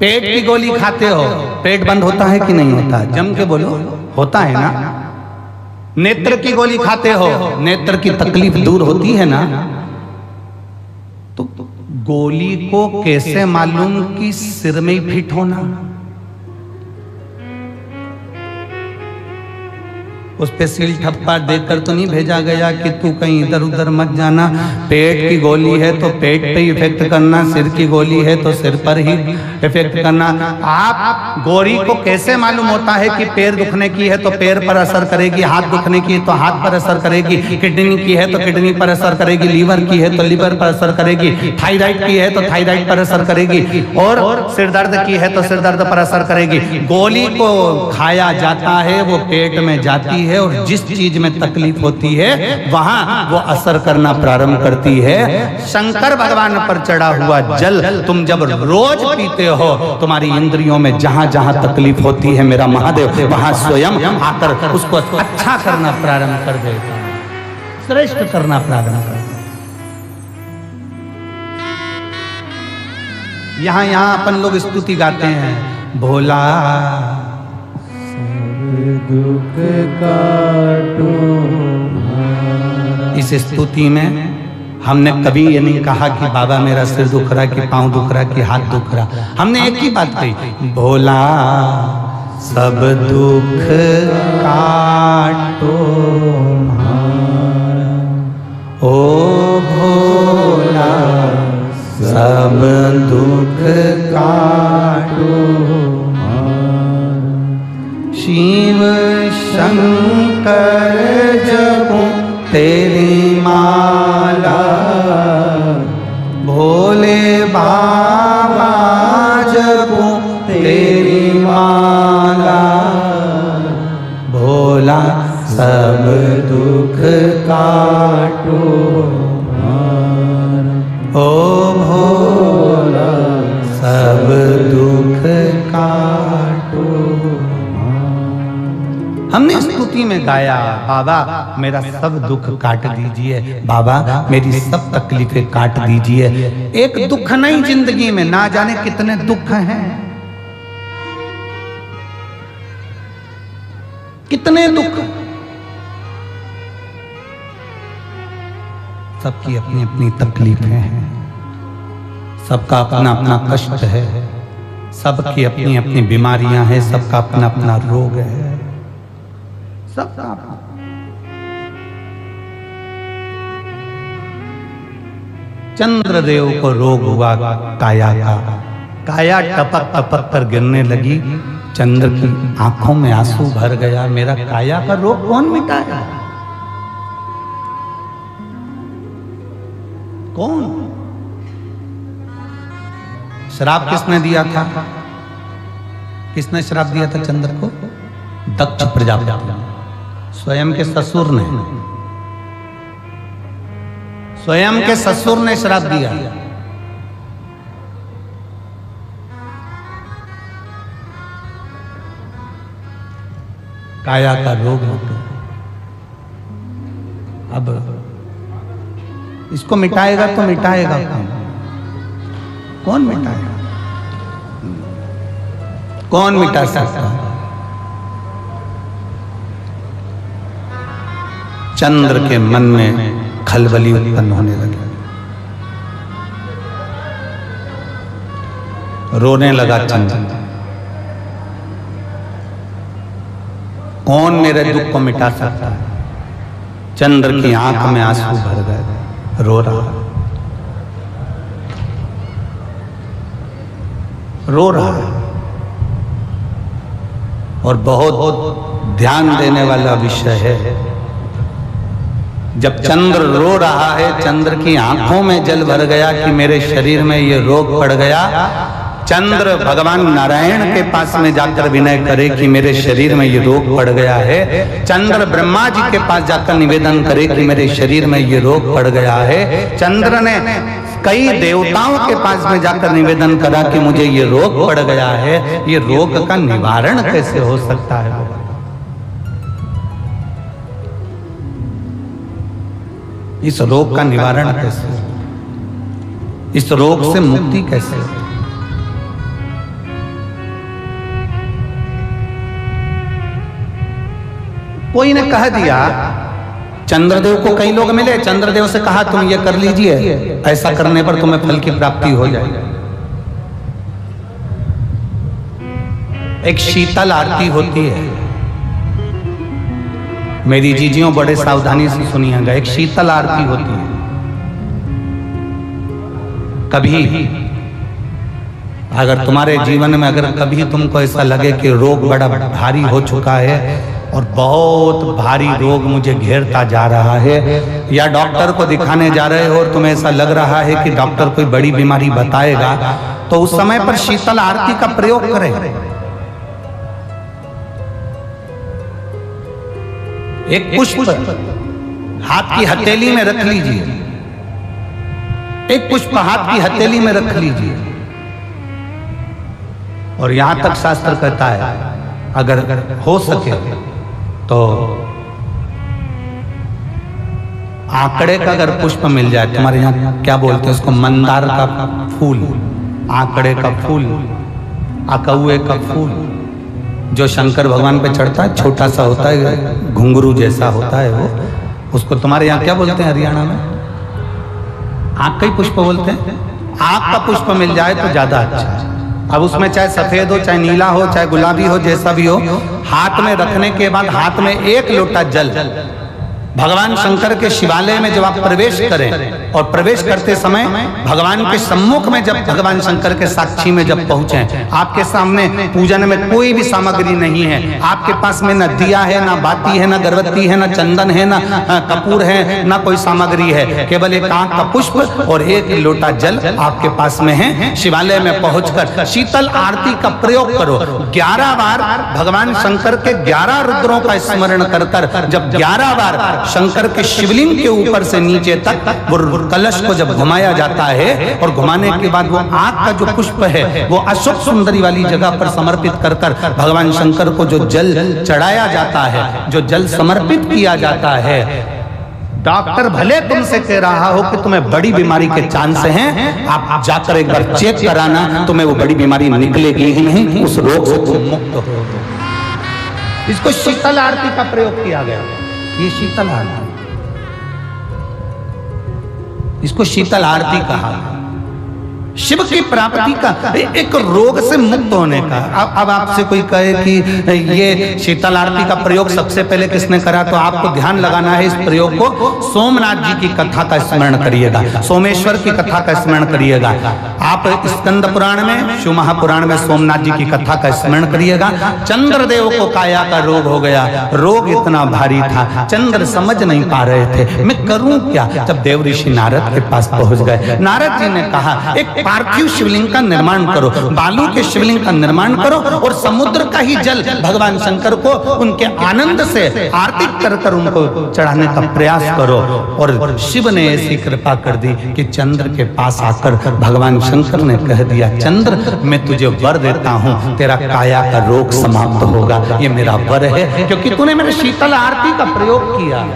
Speaker 1: पेट की गोली खाते हो, पेट बंद होता है कि नहीं होता? जम के बोलो, होता है ना। नेत्र की गोली खाते हो, नेत्र की तकलीफ दूर होती है ना। तो गोली को कैसे मालूम कि सिर में ही फिट होना? उस पे सील ठप्पा देकर तो नहीं भेजा गया कि तू कहीं इधर उधर मत जाना। पेट की गोली है तो पेट पे ही इफेक्ट करना, सिर की गोली है तो सिर पर ही इफेक्ट करना। आप गोली को कैसे मालूम होता है कि पैर दुखने की है तो पैर पर असर करेगी, हाथ दुखने की है तो हाथ पर असर करेगी, किडनी की है तो किडनी पर असर करेगी, लीवर की है तो लीवर पर असर करेगी, थायराइड की है तो थायराइड पर असर करेगी, और सिर दर्द की है तो सिर दर्द पर असर करेगी। गोली को खाया जाता है, वो पेट में जाती है और जिस चीज में तकलीफ होती है वहां वो असर करना प्रारंभ करती है। शंकर भगवान पर चढ़ा हुआ जल तुम जब रोज पीते हो, तुम्हारी इंद्रियों में जहां जहां तकलीफ होती है, मेरा महादेव वहां स्वयं आकर उसको अच्छा करना प्रारंभ कर देता है, श्रेष्ठ करना प्रारंभ कर देता है। यहाँ अपन लोग स्तुति गाते हैं, भोला
Speaker 6: दुख काटो।
Speaker 1: इस स्तुति में हमने कभी ये नहीं कहा कि बाबा मेरा सिर दुख रहा, कि पांव दुख रहा, कि हाथ दुख रहा। हमने एक ही बात कही, भोला सब दुख काटो ओ भोला सब दुख काटो। शिव शंकर जपूं तेरी माला, भोले बाबा जपूं तेरी माला, भोला सब दुख काटो ओ भोला सब दुख काटो। हमने स्तुति में गाया, बाबा मेरा सब दुख काट दीजिए, बाबा मेरी सब तकलीफें काट दीजिए। एक दुख नहीं जिंदगी में, ना जाने कितने दुख हैं, कितने दुख। सबकी अपनी अपनी तकलीफें हैं, सबका अपना अपना कष्ट है, सबकी अपनी अपनी बीमारियां हैं, सबका अपना अपना रोग है, सबका अपना। चंद्रदेव को रोग हुआ काया का, काया टपक टपक कर गिरने लगी, चंद्र की आंखों में आंसू भर गया। मेरा काया का रोग कौन मिटाया? कौन? श्राप किसने दिया था? किसने श्राप दिया था चंद्र को? दक्ष प्रजापति, स्वयं के ससुर ने, स्वयं के ससुर ने श्राप दिया। काया का रोग होता। अब इसको मिटाएगा तो मिटाएगा कौन? कौन मिटाएगा? कौन मिटा सकता है? चंद्र के मन में खलबली उत्पन्न होने लगी, रोने लगा चंद्र। कौन मेरे दुख को मिटा सकता है? चंद्र की आंख में आंसू भर गए, रो रहा, रो रहा। और बहुत ध्यान देने वाला विषय है, जब चंद्र रो रहा है, चंद्र की आंखों में जल भर गया कि मेरे शरीर में ये रोग पड़ गया, चंद्र भगवान नारायण के पास में जाकर विनय करे कि मेरे शरीर में ये रोग पड़ गया है। चंद्र ब्रह्मा जी के पास जाकर निवेदन करे कि मेरे शरीर में ये रोग पड़ गया है। चंद्र ने कई देवताओं के पास में जाकर निवेदन करा कि मुझे ये रोग पड़ गया है। ये रोग का निवारण कैसे हो सकता है? इस रोग का निवारण कैसे? इस रोग से मुक्ति कैसे? कोई ने कह दिया, चंद्रदेव को कई लोग मिले, चंद्रदेव से कहा तुम ये कर लीजिए, ऐसा करने पर तुम्हें फल की प्राप्ति हो जाएगी। एक शीतल आरती होती है, मेरी जीजियों बड़े सावधानी से सुनिएगा। एक शीतल आरती होती है। कभी अगर तुम्हारे जीवन में अगर कभी तुमको ऐसा लगे कि रोग बड़ा भारी हो चुका है और बहुत भारी रोग मुझे घेरता जा रहा है, या डॉक्टर को दिखाने जा रहे हो और तुम्हें ऐसा लग रहा है कि डॉक्टर कोई बड़ी बीमारी बताएगा, तो उस समय पर शीतल आरती का प्रयोग करें। एक पुष्प हाथ की हथेली में रख लीजिए, एक पुष्प हाथ की हथेली में रख लीजिए, और यहां तक शास्त्र कहता है अगर हो सके तो आंकड़े का अगर पुष्प मिल जाए, तुम्हारे यहाँ क्या बोलते हैं उसको, मंदार का फूल, आंकड़े का फूल, अकौए का फूल, जो शंकर भगवान पे चढ़ता है, छोटा सा होता है, घुंघरू जैसा होता है वो, उसको तुम्हारे यहाँ क्या बोलते हैं हरियाणा में? आंख का ही पुष्प बोलते हैं। आंख का पुष्प मिल जाए तो ज्यादा अच्छा है। अब उसमें चाहे सफेद हो, चाहे नीला हो, चाहे गुलाबी हो, जैसा भी हो, हाथ में रखने के बाद हाथ में एक लोटा जल, भगवान शंकर के शिवालय में जब आप प्रवेश करें और प्रवेश करते समय भगवान के सम्मुख में जब भगवान शंकर के साक्षी में जब पहुंचे, आपके सामने पूजन में कोई भी सामग्री नहीं है, आपके पास में न दिया है, ना बाती है, ना गर्भवती है, ना चंदन है, ना कपूर है, ना कोई सामग्री है, केवल एक आंख का पुष्प और एक लोटा जल आपके पास में है। शिवालय में पहुंचकर शीतल आरती का प्रयोग करो। 11 बार भगवान शंकर के 11 रुद्रों का स्मरण कर कर जब 11 बार शंकर के शिवलिंग के ऊपर से नीचे तक वो कलश को जब घुमाया जाता है और घुमाने के बाद वो आंख का जो पुष्प है वो अशोक सुंदरी वाली जगह पर समर्पित कर कर भगवान शंकर को जो जल चढ़ाया जाता है, जो जल समर्पित किया जाता है, डॉक्टर भले तुमसे कह रहा हो कि तुम्हें बड़ी बीमारी के चांस हैं, आप जाकर एक बार चेक कराना, तुम्हें वो बड़ी बीमारी निकलेगी ही नहीं, उस रोग से तुम मुक्त हो। इसको शीतल आरती का प्रयोग किया गया। ये शीतल आरती, इसको शीतल आरती कहा। शिव की प्राप्ति का, एक रोग से मुक्त होने का। अब आपसे कोई कहे कि ये शीतल आरती का प्रयोग सबसे पहले किसने करा, तो आपको ध्यान लगाना है इस प्रयोग को। सोमनाथ जी की कथा का स्मरण करिएगा, सोमेश्वर की कथा का स्मरण करिएगा। आप स्कंद पुराण में, शिव महापुराण में सोमनाथ जी की कथा का स्मरण करिएगा। चंद्रदेव को काया का रोग हो गया, रोग इतना भारी था, चंद्र समझ नहीं पा रहे थे मैं करूं क्या। जब देव ऋषि नारद के पास पहुंच गए, नारद जी ने कहा एक पार्थिव शिवलिंग का निर्माण करो, बालू के शिवलिंग का निर्माण करो और समुद्र का ही जल भगवान शंकर को उनके आनंद से आरती कर कर उनको चढ़ाने का प्रयास करो। और शिव ने ऐसी कृपा कर दी कि चंद्र के पास आकर भगवान शंकर ने कह दिया, चंद्र मैं तुझे वर देता हूँ, तेरा काया का रोग समाप्त होगा, ये मेरा वर है क्योंकि तूने मेरे शीतल आरती का प्रयोग किया।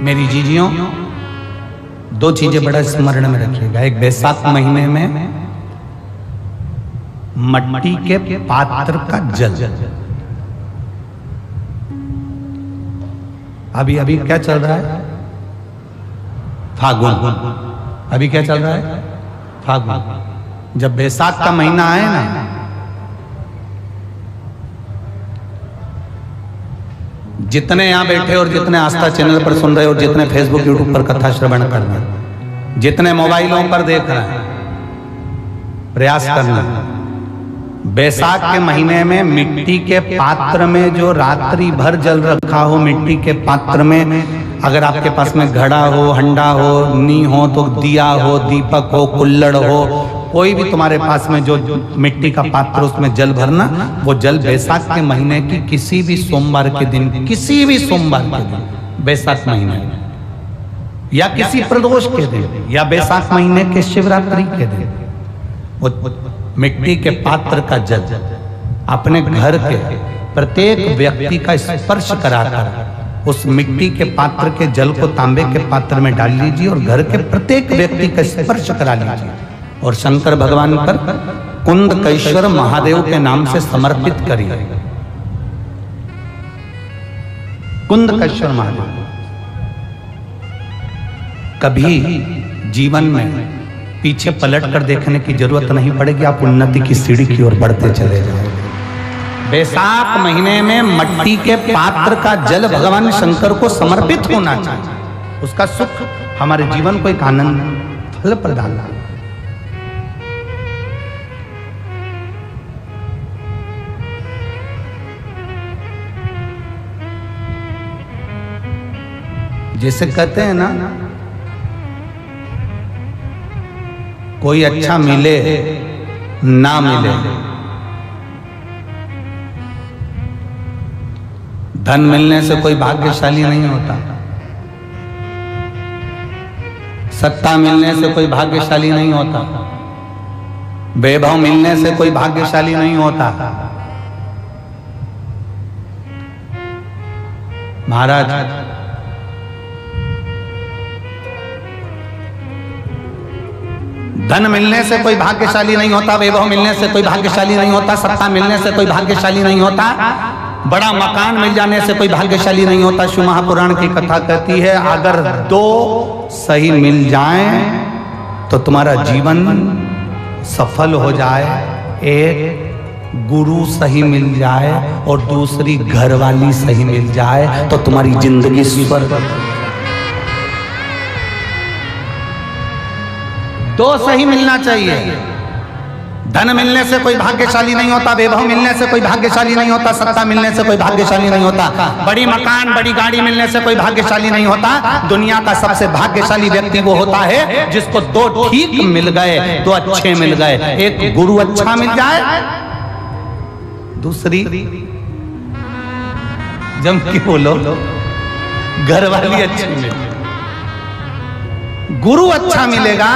Speaker 1: मेरी जीजियों, दो चीजें बड़ा स्मरण में रखिएगा। एक, बैसाख महीने में मट्टी के पात्र का जल, अभी अभी क्या चल रहा है, फागुन। अभी क्या चल रहा है, फागुन। जब बैसाख का महीना आए ना, जितने यहाँ बैठे और जितने आस्था चैनल पर सुन रहे और जितने फेसबुक यूट्यूब पर कथा श्रवण कर रहे हैं, जितने मोबाइलों पर देख रहे हैं, प्रयास करना बैसाख के महीने में मिट्टी के पात्र में जो रात्रि भर जल रखा हो, मिट्टी के पात्र में, अगर आपके पास में घड़ा हो, हंडा हो, नी हो, तो दिया हो, दीपक हो, कुल्लड़ हो, कोई भी तुम्हारे पास में जो मिट्टी का पात्र, उसमें जल भरना। वो जल बैसाख के महीने की किसी भी सोमवार के दिन, किसी भी सोमवार के दिन, बैसाख महीने में, या किसी प्रदोष के दिन, या बैसाख महीने के शिवरात्रि के दिन, वो मिट्टी के पात्र का जल अपने घर के प्रत्येक व्यक्ति का स्पर्श कराकर उस मिट्टी के पात्र के जल को तांबे के पात्र में डाल लीजिए और घर के प्रत्येक व्यक्ति का स्पर्श करा लीजिए और शंकर भगवान पर कुंदकेश्वर महादेव के नाम से समर्पित करिए। कुंदकेश्वर महादेव। कभी जीवन में पीछे पलट कर देखने की जरूरत नहीं पड़ेगी, आप उन्नति की सीढ़ी की ओर बढ़ते चले जाओगे। बैसाख महीने में मट्टी के पात्र का जल भगवान शंकर को समर्पित होना चाहिए। उसका सुख हमारे जीवन को एक आनंद फल प्रदान करता है। जैसे कहते हैं ना, कोई अच्छा मिले ना मिले, धन मिलने से कोई भाग्यशाली नहीं होता, सत्ता मिलने से कोई भाग्यशाली नहीं होता, वैभव मिलने से कोई भाग्यशाली नहीं होता। महाराज धन मिलने से कोई भाग्यशाली नहीं होता, वैभव मिलने से कोई भाग्यशाली नहीं होता, सत्ता मिलने से कोई भाग्यशाली नहीं होता, बड़ा मकान मिल जाने से कोई भाग्यशाली नहीं होता। शिव महापुराण की कथा कहती है, अगर दो सही मिल जाएं तो तुम्हारा जीवन सफल हो जाए। एक गुरु सही मिल जाए और दूसरी घरवाली सही मिल जाए तो तुम्हारी जिंदगी स्वर्ग। दो सही मिलना चाहिए। धन मिलने से कोई भाग्यशाली नहीं होता, वैभव मिलने से कोई भाग्यशाली नहीं होता, सत्ता मिलने से कोई भाग्यशाली नहीं होता, बड़ी मकान बड़ी गाड़ी मिलने से कोई भाग्यशाली नहीं होता। दुनिया का सबसे भाग्यशाली व्यक्ति वो होता है जिसको दो ठीक मिल गए, दो अच्छे मिल गए। एक गुरु अच्छा मिल जाए, दूसरी जम के बोलो घरवाली अच्छी मिले। गुरु अच्छा मिलेगा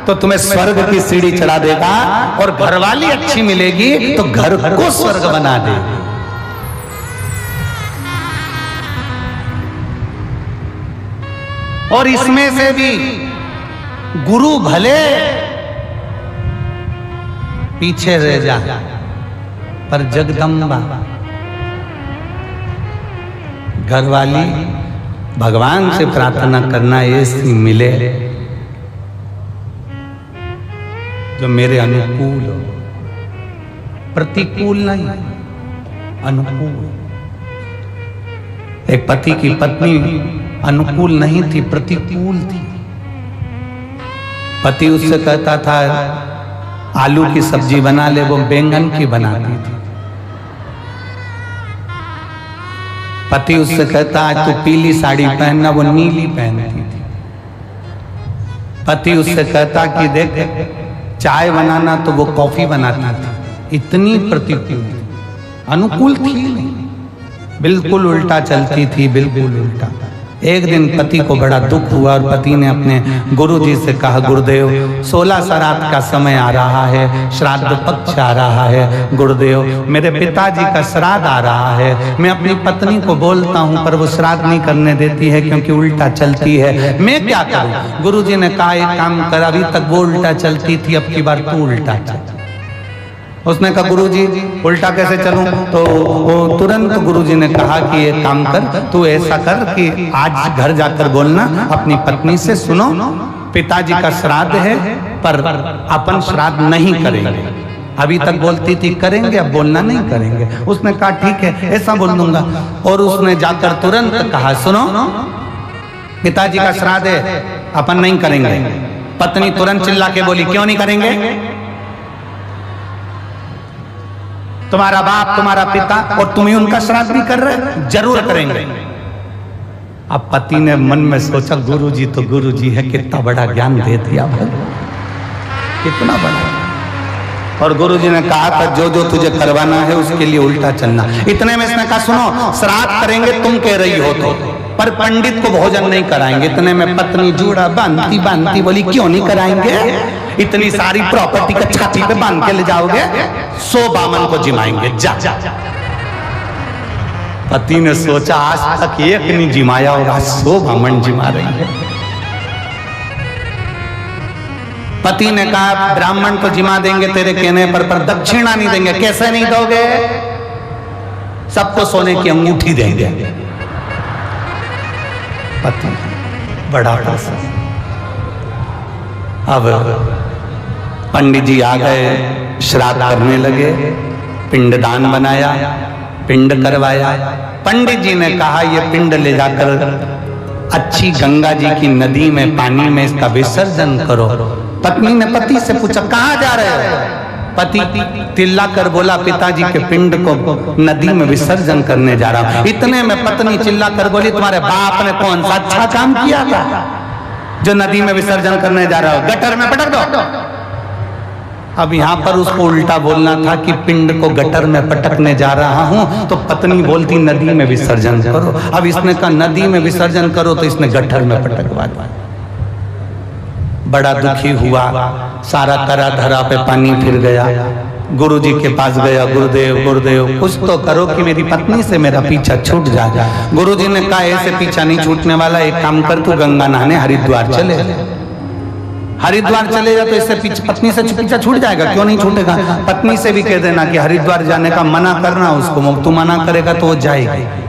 Speaker 1: तो तुम्हें स्वर्ग की सीढ़ी चढ़ा देगा और घरवाली अच्छी मिलेगी तो घर को स्वर्ग बना देगी। और इसमें से भी गुरु भले पीछे रह जा, पर जगदम्बा घरवाली भगवान से प्रार्थना करना ऐसी मिले जो मेरे अनुकूल हो, प्रतिकूल नहीं, अनुकूल। एक पति की पत्नी अनुकूल नहीं थी, प्रतिकूल थी। पति उससे कहता था आलू की सब्जी बना ले, वो बैंगन की बनाती थी। पति उससे कहता आज तू पीली साड़ी पहनना, वो नीली पहनती थी। पति उससे कहता कि देख चाय बनाना, तो वो कॉफी बनाती थी। इतनी प्रतिकूल, अनुकूल थी नहीं, बिल्कुल उल्टा चलती थी, बिल्कुल उल्टा। एक दिन पति को बड़ा दुख हुआ और पति ने अपने गुरुजी से कहा, गुरुदेव 16 श्राद्ध का समय आ रहा है, श्राद्ध पक्ष आ रहा है, गुरुदेव मेरे पिताजी का श्राद्ध आ रहा है। मैं अपनी पत्नी को बोलता हूँ पर वो श्राद्ध नहीं करने देती है क्योंकि उल्टा चलती है, मैं क्या करूँ? गुरुजी ने कहा एक काम कर, अभी तक वो उल्टा चलती थी, अब की बार तू उल्टा चल। उसने कहा गुरुजी उल्टा कैसे चलूं? तो वो तुरंत गुरुजी ने कहा कि ये काम कर, तू ऐसा कर कि आज घर जाकर बोलना अपनी पत्नी से, सुनो पिताजी का श्राद्ध है पर अपन श्राद्ध नहीं करेंगे। अभी तक बोलती थी करेंगे, अब बोलना नहीं करेंगे। उसने कहा ठीक है ऐसा बोल दूंगा। और उसने जाकर तुरंत कहा सुनो पिताजी का श्राद्ध है, अपन नहीं करेंगे। पत्नी तुरंत चिल्ला के बोली क्यों नहीं करेंगे? तुम्हारा बाप, तुम्हारा पिता, और तुम ही उनका श्राद्ध भी कर रहे? जरूर करेंगे। अब पति ने मन में सोचा, गुरुजी तो गुरुजी है, कितना बड़ा ज्ञान दे दिया भगवान, कितना बड़ा। और गुरुजी ने कहा था जो जो तुझे करवाना है उसके लिए उल्टा चलना। इतने में इसने कहा, सुनो, श्राद्ध करेंगे तुम कह रही हो तो, पर पंडित को भोजन नहीं कराएंगे। इतने में पत्नी जूड़ा बांधती बांधती बोली, क्यों नहीं कराएंगे? इतनी सारी प्रॉपर्टी का छाती पे बांध के ले जाओगे, 100 बामन को जिमाएंगे, जा। पति ने सोचा, आज तक एक नहीं जिमाया और आज 100 बामन जिमा रही है। पति ने कहा, ब्राह्मण को जिमा देंगे तेरे कहने पर दक्षिणा नहीं देंगे। कैसे नहीं दोगे? सबको सोने की अंगूठी देंगे। पति बड़ा पैसा। अब पंडित जी आ गए, श्राद्ध करने लगे, पिंडदान बनाया, पिंड करवाया। पंडित जी ने कहा, ये पिंड ले जाकर अच्छी गंगा जी की नदी में, पानी में इसका विसर्जन करो। पत्नी ने पति से पूछा, कहाँ जा रहे हो? पति तिल्ला कर बोला, पिताजी के पिंड को नदी में विसर्जन करने जा रहा हूं। इतने में पत्नी चिल्ला कर बोली, तुम्हारे बाप ने कौन सा अच्छा काम किया था जो नदी में विसर्जन करने जा रहा हो? गटर में पटक दो। अब यहाँ पर उसको उल्टा बोलना था कि पिंड को गटर में पटकने जा रहा हूं, तो पत्नी बोलती नदी में विसर्जन करो। अब इसने कहा नदी में विसर्जन करो, तो इसने गटर में पटकवा दिया। बड़ा दुखी हुआ, सारा करा धरा पे पानी फिर गया। गुरुजी के पास गया, गुरुदेव गुरुदेव कुछ तो करो कि मेरी पत्नी से मेरा पीछा छूट जाए। गुरुजी ने कहा, ऐसे पीछा नहीं छूटने वाला, एक काम कर, तू गंगा नहाने हरिद्वार चले। हरिद्वार चले जा तो इससे पत्नी से पीछा छूट जाएगा। क्यों नहीं छूटेगा? पत्नी से भी कह देना कि हरिद्वार जाने का मना करना उसको, तू मना करेगा तो वो जाएगी।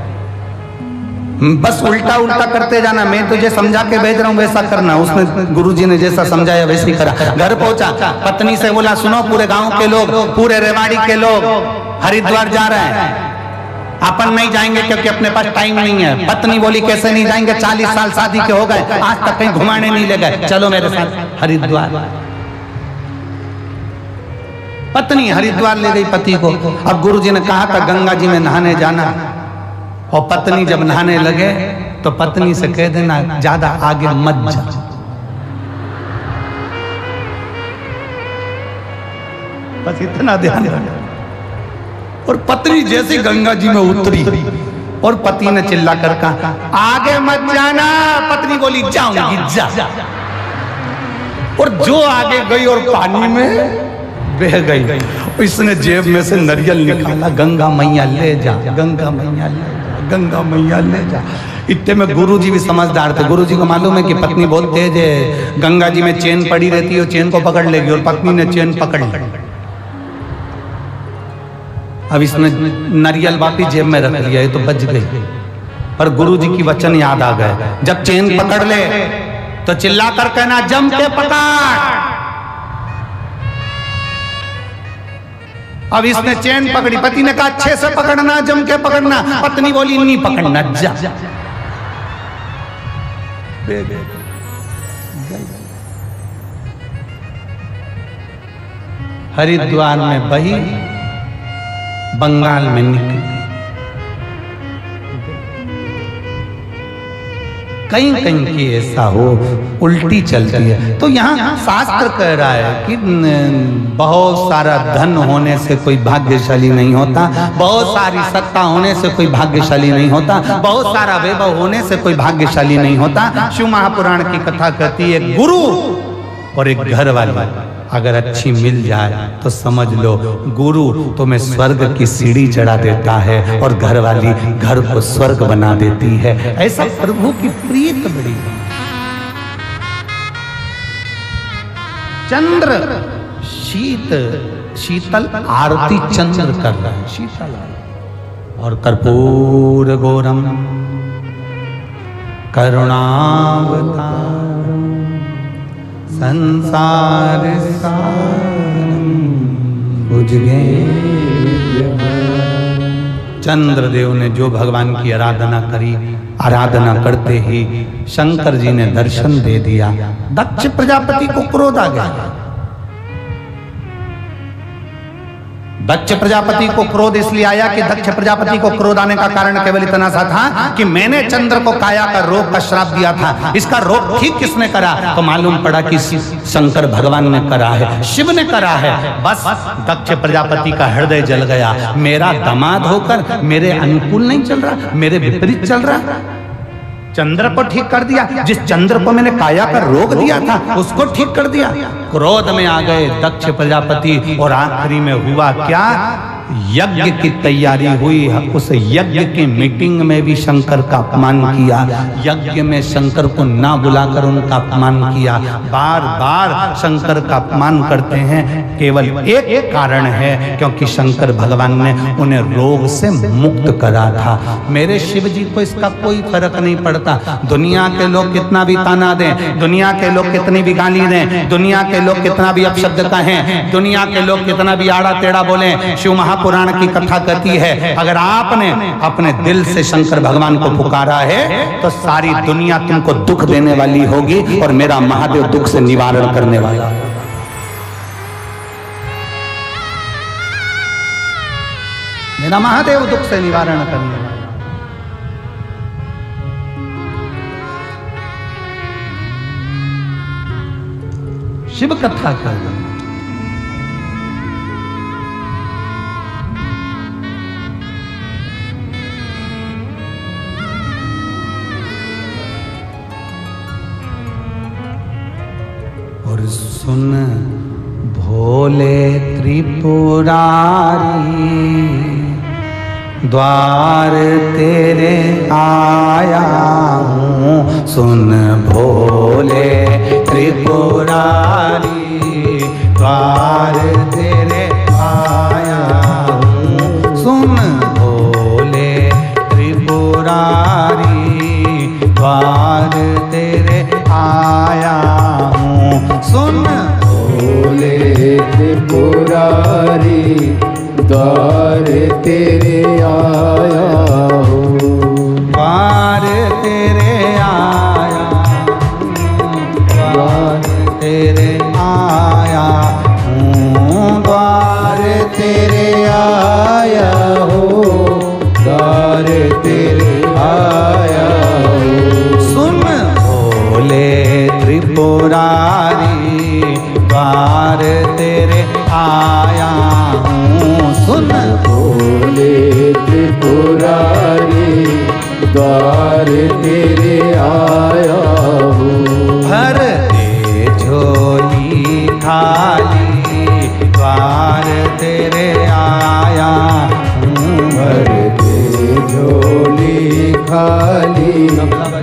Speaker 1: बस उल्टा उल्टा करते जाना, मैं तुझे समझा के भेज रहा हूँ वैसा करना। उसने गुरुजी ने जैसा समझाया वैसे ही करा। घर पहुंचा, पत्नी से बोला, सुनो, पूरे गांव के लोग, पूरे रेवाड़ी के लोग हरिद्वार जा रहे हैं, अपन नहीं जाएंगे क्योंकि अपने पास टाइम नहीं है। पत्नी बोली, कैसे नहीं जाएंगे? 40 साल शादी के हो गए, आज तक कहीं घुमाने नहीं ले गए, चलो मेरे साथ हरिद्वार। पत्नी हरिद्वार ले गई पति को। अब गुरुजी ने कहा था गंगा जी में नहाने जाना, और पत्नी जब नहाने लगे तो पत्नी से कह देना, ज्यादा आगे मत जा। बस इतना ध्यान रखना। और पत्नी जैसे गंगा जी में उतरी और पति ने चिल्ला कर कहा, आगे मत जाना। पत्नी बोली, जाऊंगी, जा। और जो आगे गई और पानी में बह गई। इसने जेब में से नारियल निकाला, गंगा मैया ले जा, गंगा मैया ले जा, गंगा मैया ले जा। इतने में गुरुजी भी समझदार थे। गुरुजी को मालूम है कि पत्नी बहुत तेज है, गंगा जी में चेन पड़ी रहती है, चेन को पकड़ लेगी, और पत्नी ने चेन पकड़ ली। अब इसने नारियल वापिस जेब में रख लिया, ये तो बच गई। पर गुरुजी की वचन याद आ गए, जब चेन पकड़ ले तो चिल्ला कर कहना, जम के पकड़। अब इसने चेन पकड़ी, पति ने कहा, अच्छे से पकड़ना, जम के पकड़ना। पत्नी बोली, नहीं पकड़ना, जा। हरिद्वार में बही, बंगाल में निकली। कहीं कहीं की ऐसा हो, उल्टी चलती है। तो यहाँ शास्त्र कह रहा है कि बहुत सारा धन होने से कोई भाग्यशाली नहीं होता, बहुत सारी सत्ता होने से कोई भाग्यशाली नहीं होता, बहुत सारा वैभव होने से कोई भाग्यशाली नहीं होता। शिव महापुराण की कथा कहती है, गुरु और एक घर वाली अगर अच्छी मिल जाए तो समझ लो गुरु तुम्हें स्वर्ग की सीढ़ी चढ़ा देता है और घर वाली घर को स्वर्ग बना देती है। ऐसा प्रभु की प्रीत बड़ी है। चंद्र शीतल आरती चंद्र कर रहा है, शीतल। और कर्पूर गौरम करुणावतारम संसार सारम भुजगे। चंद्रदेव ने जो भगवान की आराधना करी, आराधना करते ही शंकर जी ने दर्शन दे दिया। दक्ष प्रजापति को क्रोध आ गया। दक्ष प्रजापति को क्रोध इसलिए आया कि दक्ष प्रजापति को क्रोध आने का कारण केवल इतना सा था कि मैंने चंद्र को काया का रोग का श्राप दिया था। इसका रोग ठीक किसने करा? तो मालूम पड़ा कि शंकर भगवान ने करा है, शिव ने करा है। बस दक्ष प्रजापति का हृदय जल गया। मेरा दामाद होकर मेरे अनुकूल नहीं चल रहा, मेरे विपरीत चल रहा। चंद्र को ठीक कर दिया, जिस चंद्र को मैंने काया का रोग दिया था उसको ठीक कर दिया। क्रोध में आ गए दक्ष प्रजापति और आखिरी में हुआ क्या? यज्ञ की तैयारी हुई। उस यज्ञ की मीटिंग में भी शंकर का अपमान किया। यज्ञ में शंकर को ना बुलाकर उनका अपमान किया। बार बार शंकर का अपमान करते हैं, केवल एक कारण है, क्योंकि शंकर भगवान ने उन्हें रोग से मुक्त करा था। मेरे शिव जी को इसका कोई फर्क नहीं पड़ता। दुनिया के लोग कितना भी ताना दें, दुनिया के लोग कितनी भी गाली दें, दुनिया के लोग कितना भी अपशब्द कहें, दुनिया के लोग कितना भी आड़ा टेढ़ा बोलें, शिव महापुराण की कथा कहती है अगर आपने अपने दिल से शंकर भगवान को पुकारा है तो सारी दुनिया तुमको दुख देने वाली होगी और मेरा महादेव दुख से निवारण करने वाला है। मेरा महादेव दुख से निवारण करने वाला। शिव कथा कर दो। और सुन भोले त्रिपुरारी, द्वार तेरे आया हूँ। सुन भोले त्रिपुरारी, द्वार तेरे आया हूँ। सुन भोले त्रिपुरारी, द्वार तेरे आया हूँ। सुन
Speaker 6: भोले त्रिपुरारी, द्वार तेरे आया हूँ।
Speaker 1: द्वार तेरे आया हूँ, द्वार तेरे आया हूँ। द्वार तेरे आया हूँ,
Speaker 6: द्वार तेरे आया हूँ।
Speaker 1: सुन भोले त्रिपुरारी, द्वार तेरे आया हूँ। सुन
Speaker 6: भोले त्रिपुरारी, द्वार तेरे आया हूँ।
Speaker 1: भर दे झोली खाली, द्वार तेरे आया हूँ।
Speaker 6: भर दे झोली खाली,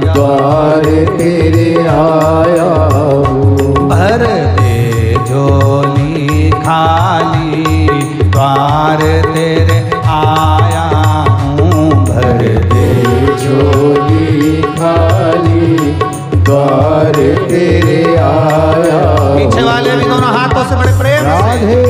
Speaker 6: द्वार तेरे आया हूँ।
Speaker 1: भर दे झोली खाली, द्वार तेरे आया हूँ। भर
Speaker 6: दे झोली खाली, द्वार तेरे आया हूँ।
Speaker 1: पीछे वाले भी दोनों हाथों से बड़े प्रेम से।
Speaker 6: राधे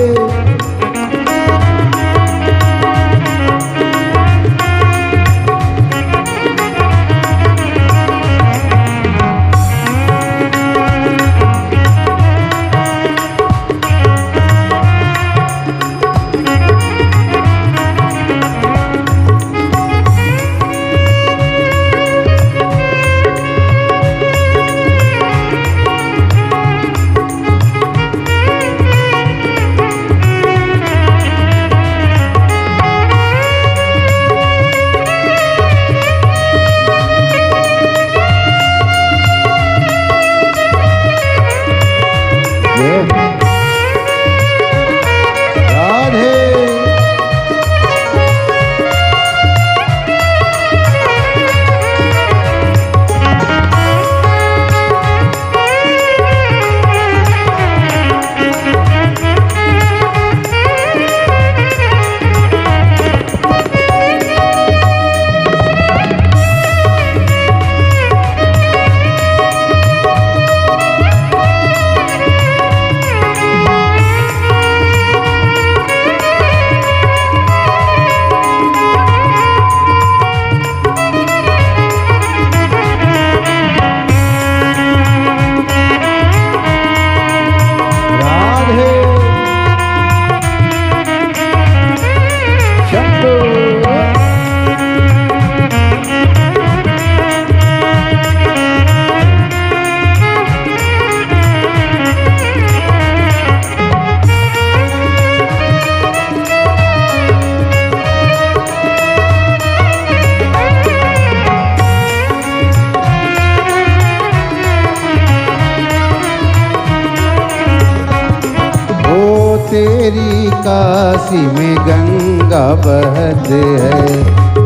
Speaker 6: काशी में गंगा बहते है,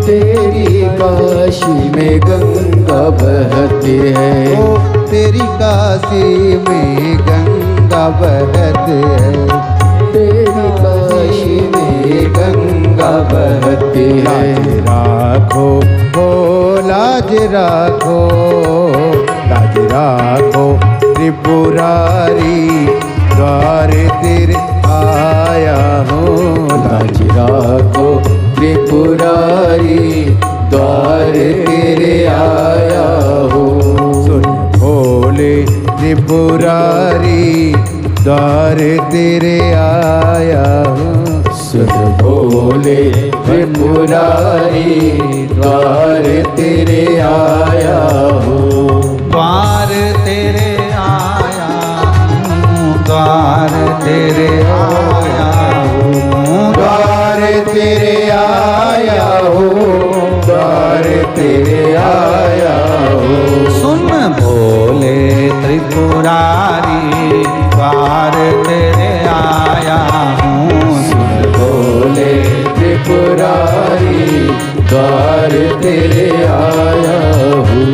Speaker 6: तेरी काशी में गंगा बहती है, ओ तेरी काशी में गंगा बहती है, तेरी काशी में गंगा बहती है। लाज राखो हो लाज राखो, लाज राखो त्रिपुरारी, द्वार तेरे आया हूँ। लाज राखो त्रिपुरारी, द्वार तेरे आया हूँ। सुन भोले त्रिपुरारी, द्वार तेरे आया हूँ। सुन भोले त्रिपुरारी, द्वार तेरे आया हूँ।
Speaker 1: द्वार तेरे आया हूँ, द्वार तेरे आया हूँ,
Speaker 6: द्वार तेरे आया हूँ, द्वार तेरे आया हूँ।
Speaker 1: सुन भोले त्रिपुरारी, द्वार तेरे आया हूँ।
Speaker 6: सुन भोले त्रिपुरारी, द्वार तेरे आया हूँ।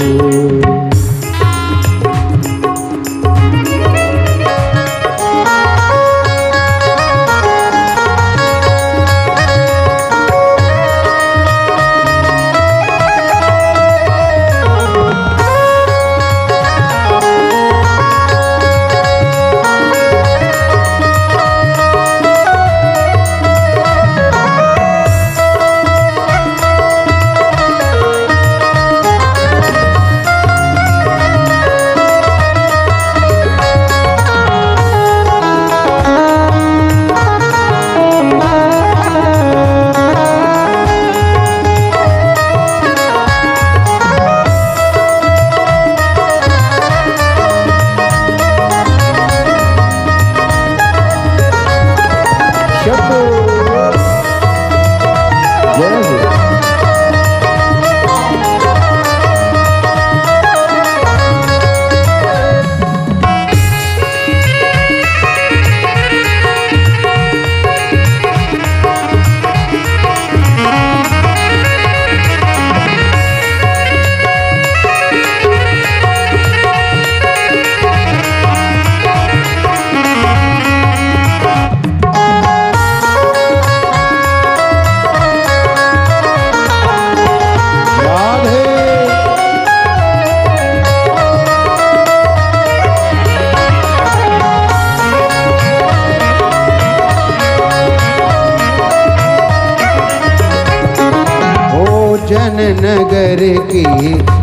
Speaker 6: उज्जैन नगर की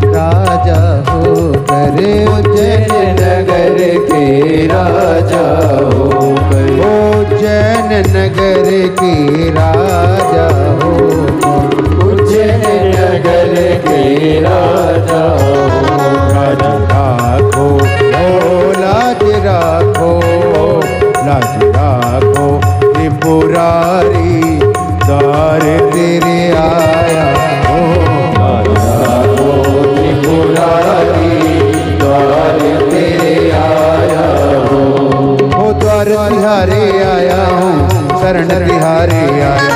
Speaker 6: राजा होकर, उज्जैन नगर के राजा होकर, उज्जैन नगर के राजा होकर, उज्जैन नगर के राजा होकर। लाज राखो ओ लाज राखो, लाज राखो त्रिपुरारी, द्वार तेरे आया हो। लाज राखो त्रिपुरारी, द्वार तेरे आया हो। द्वार तिहारे आया हूँ, शरण तिहारे आया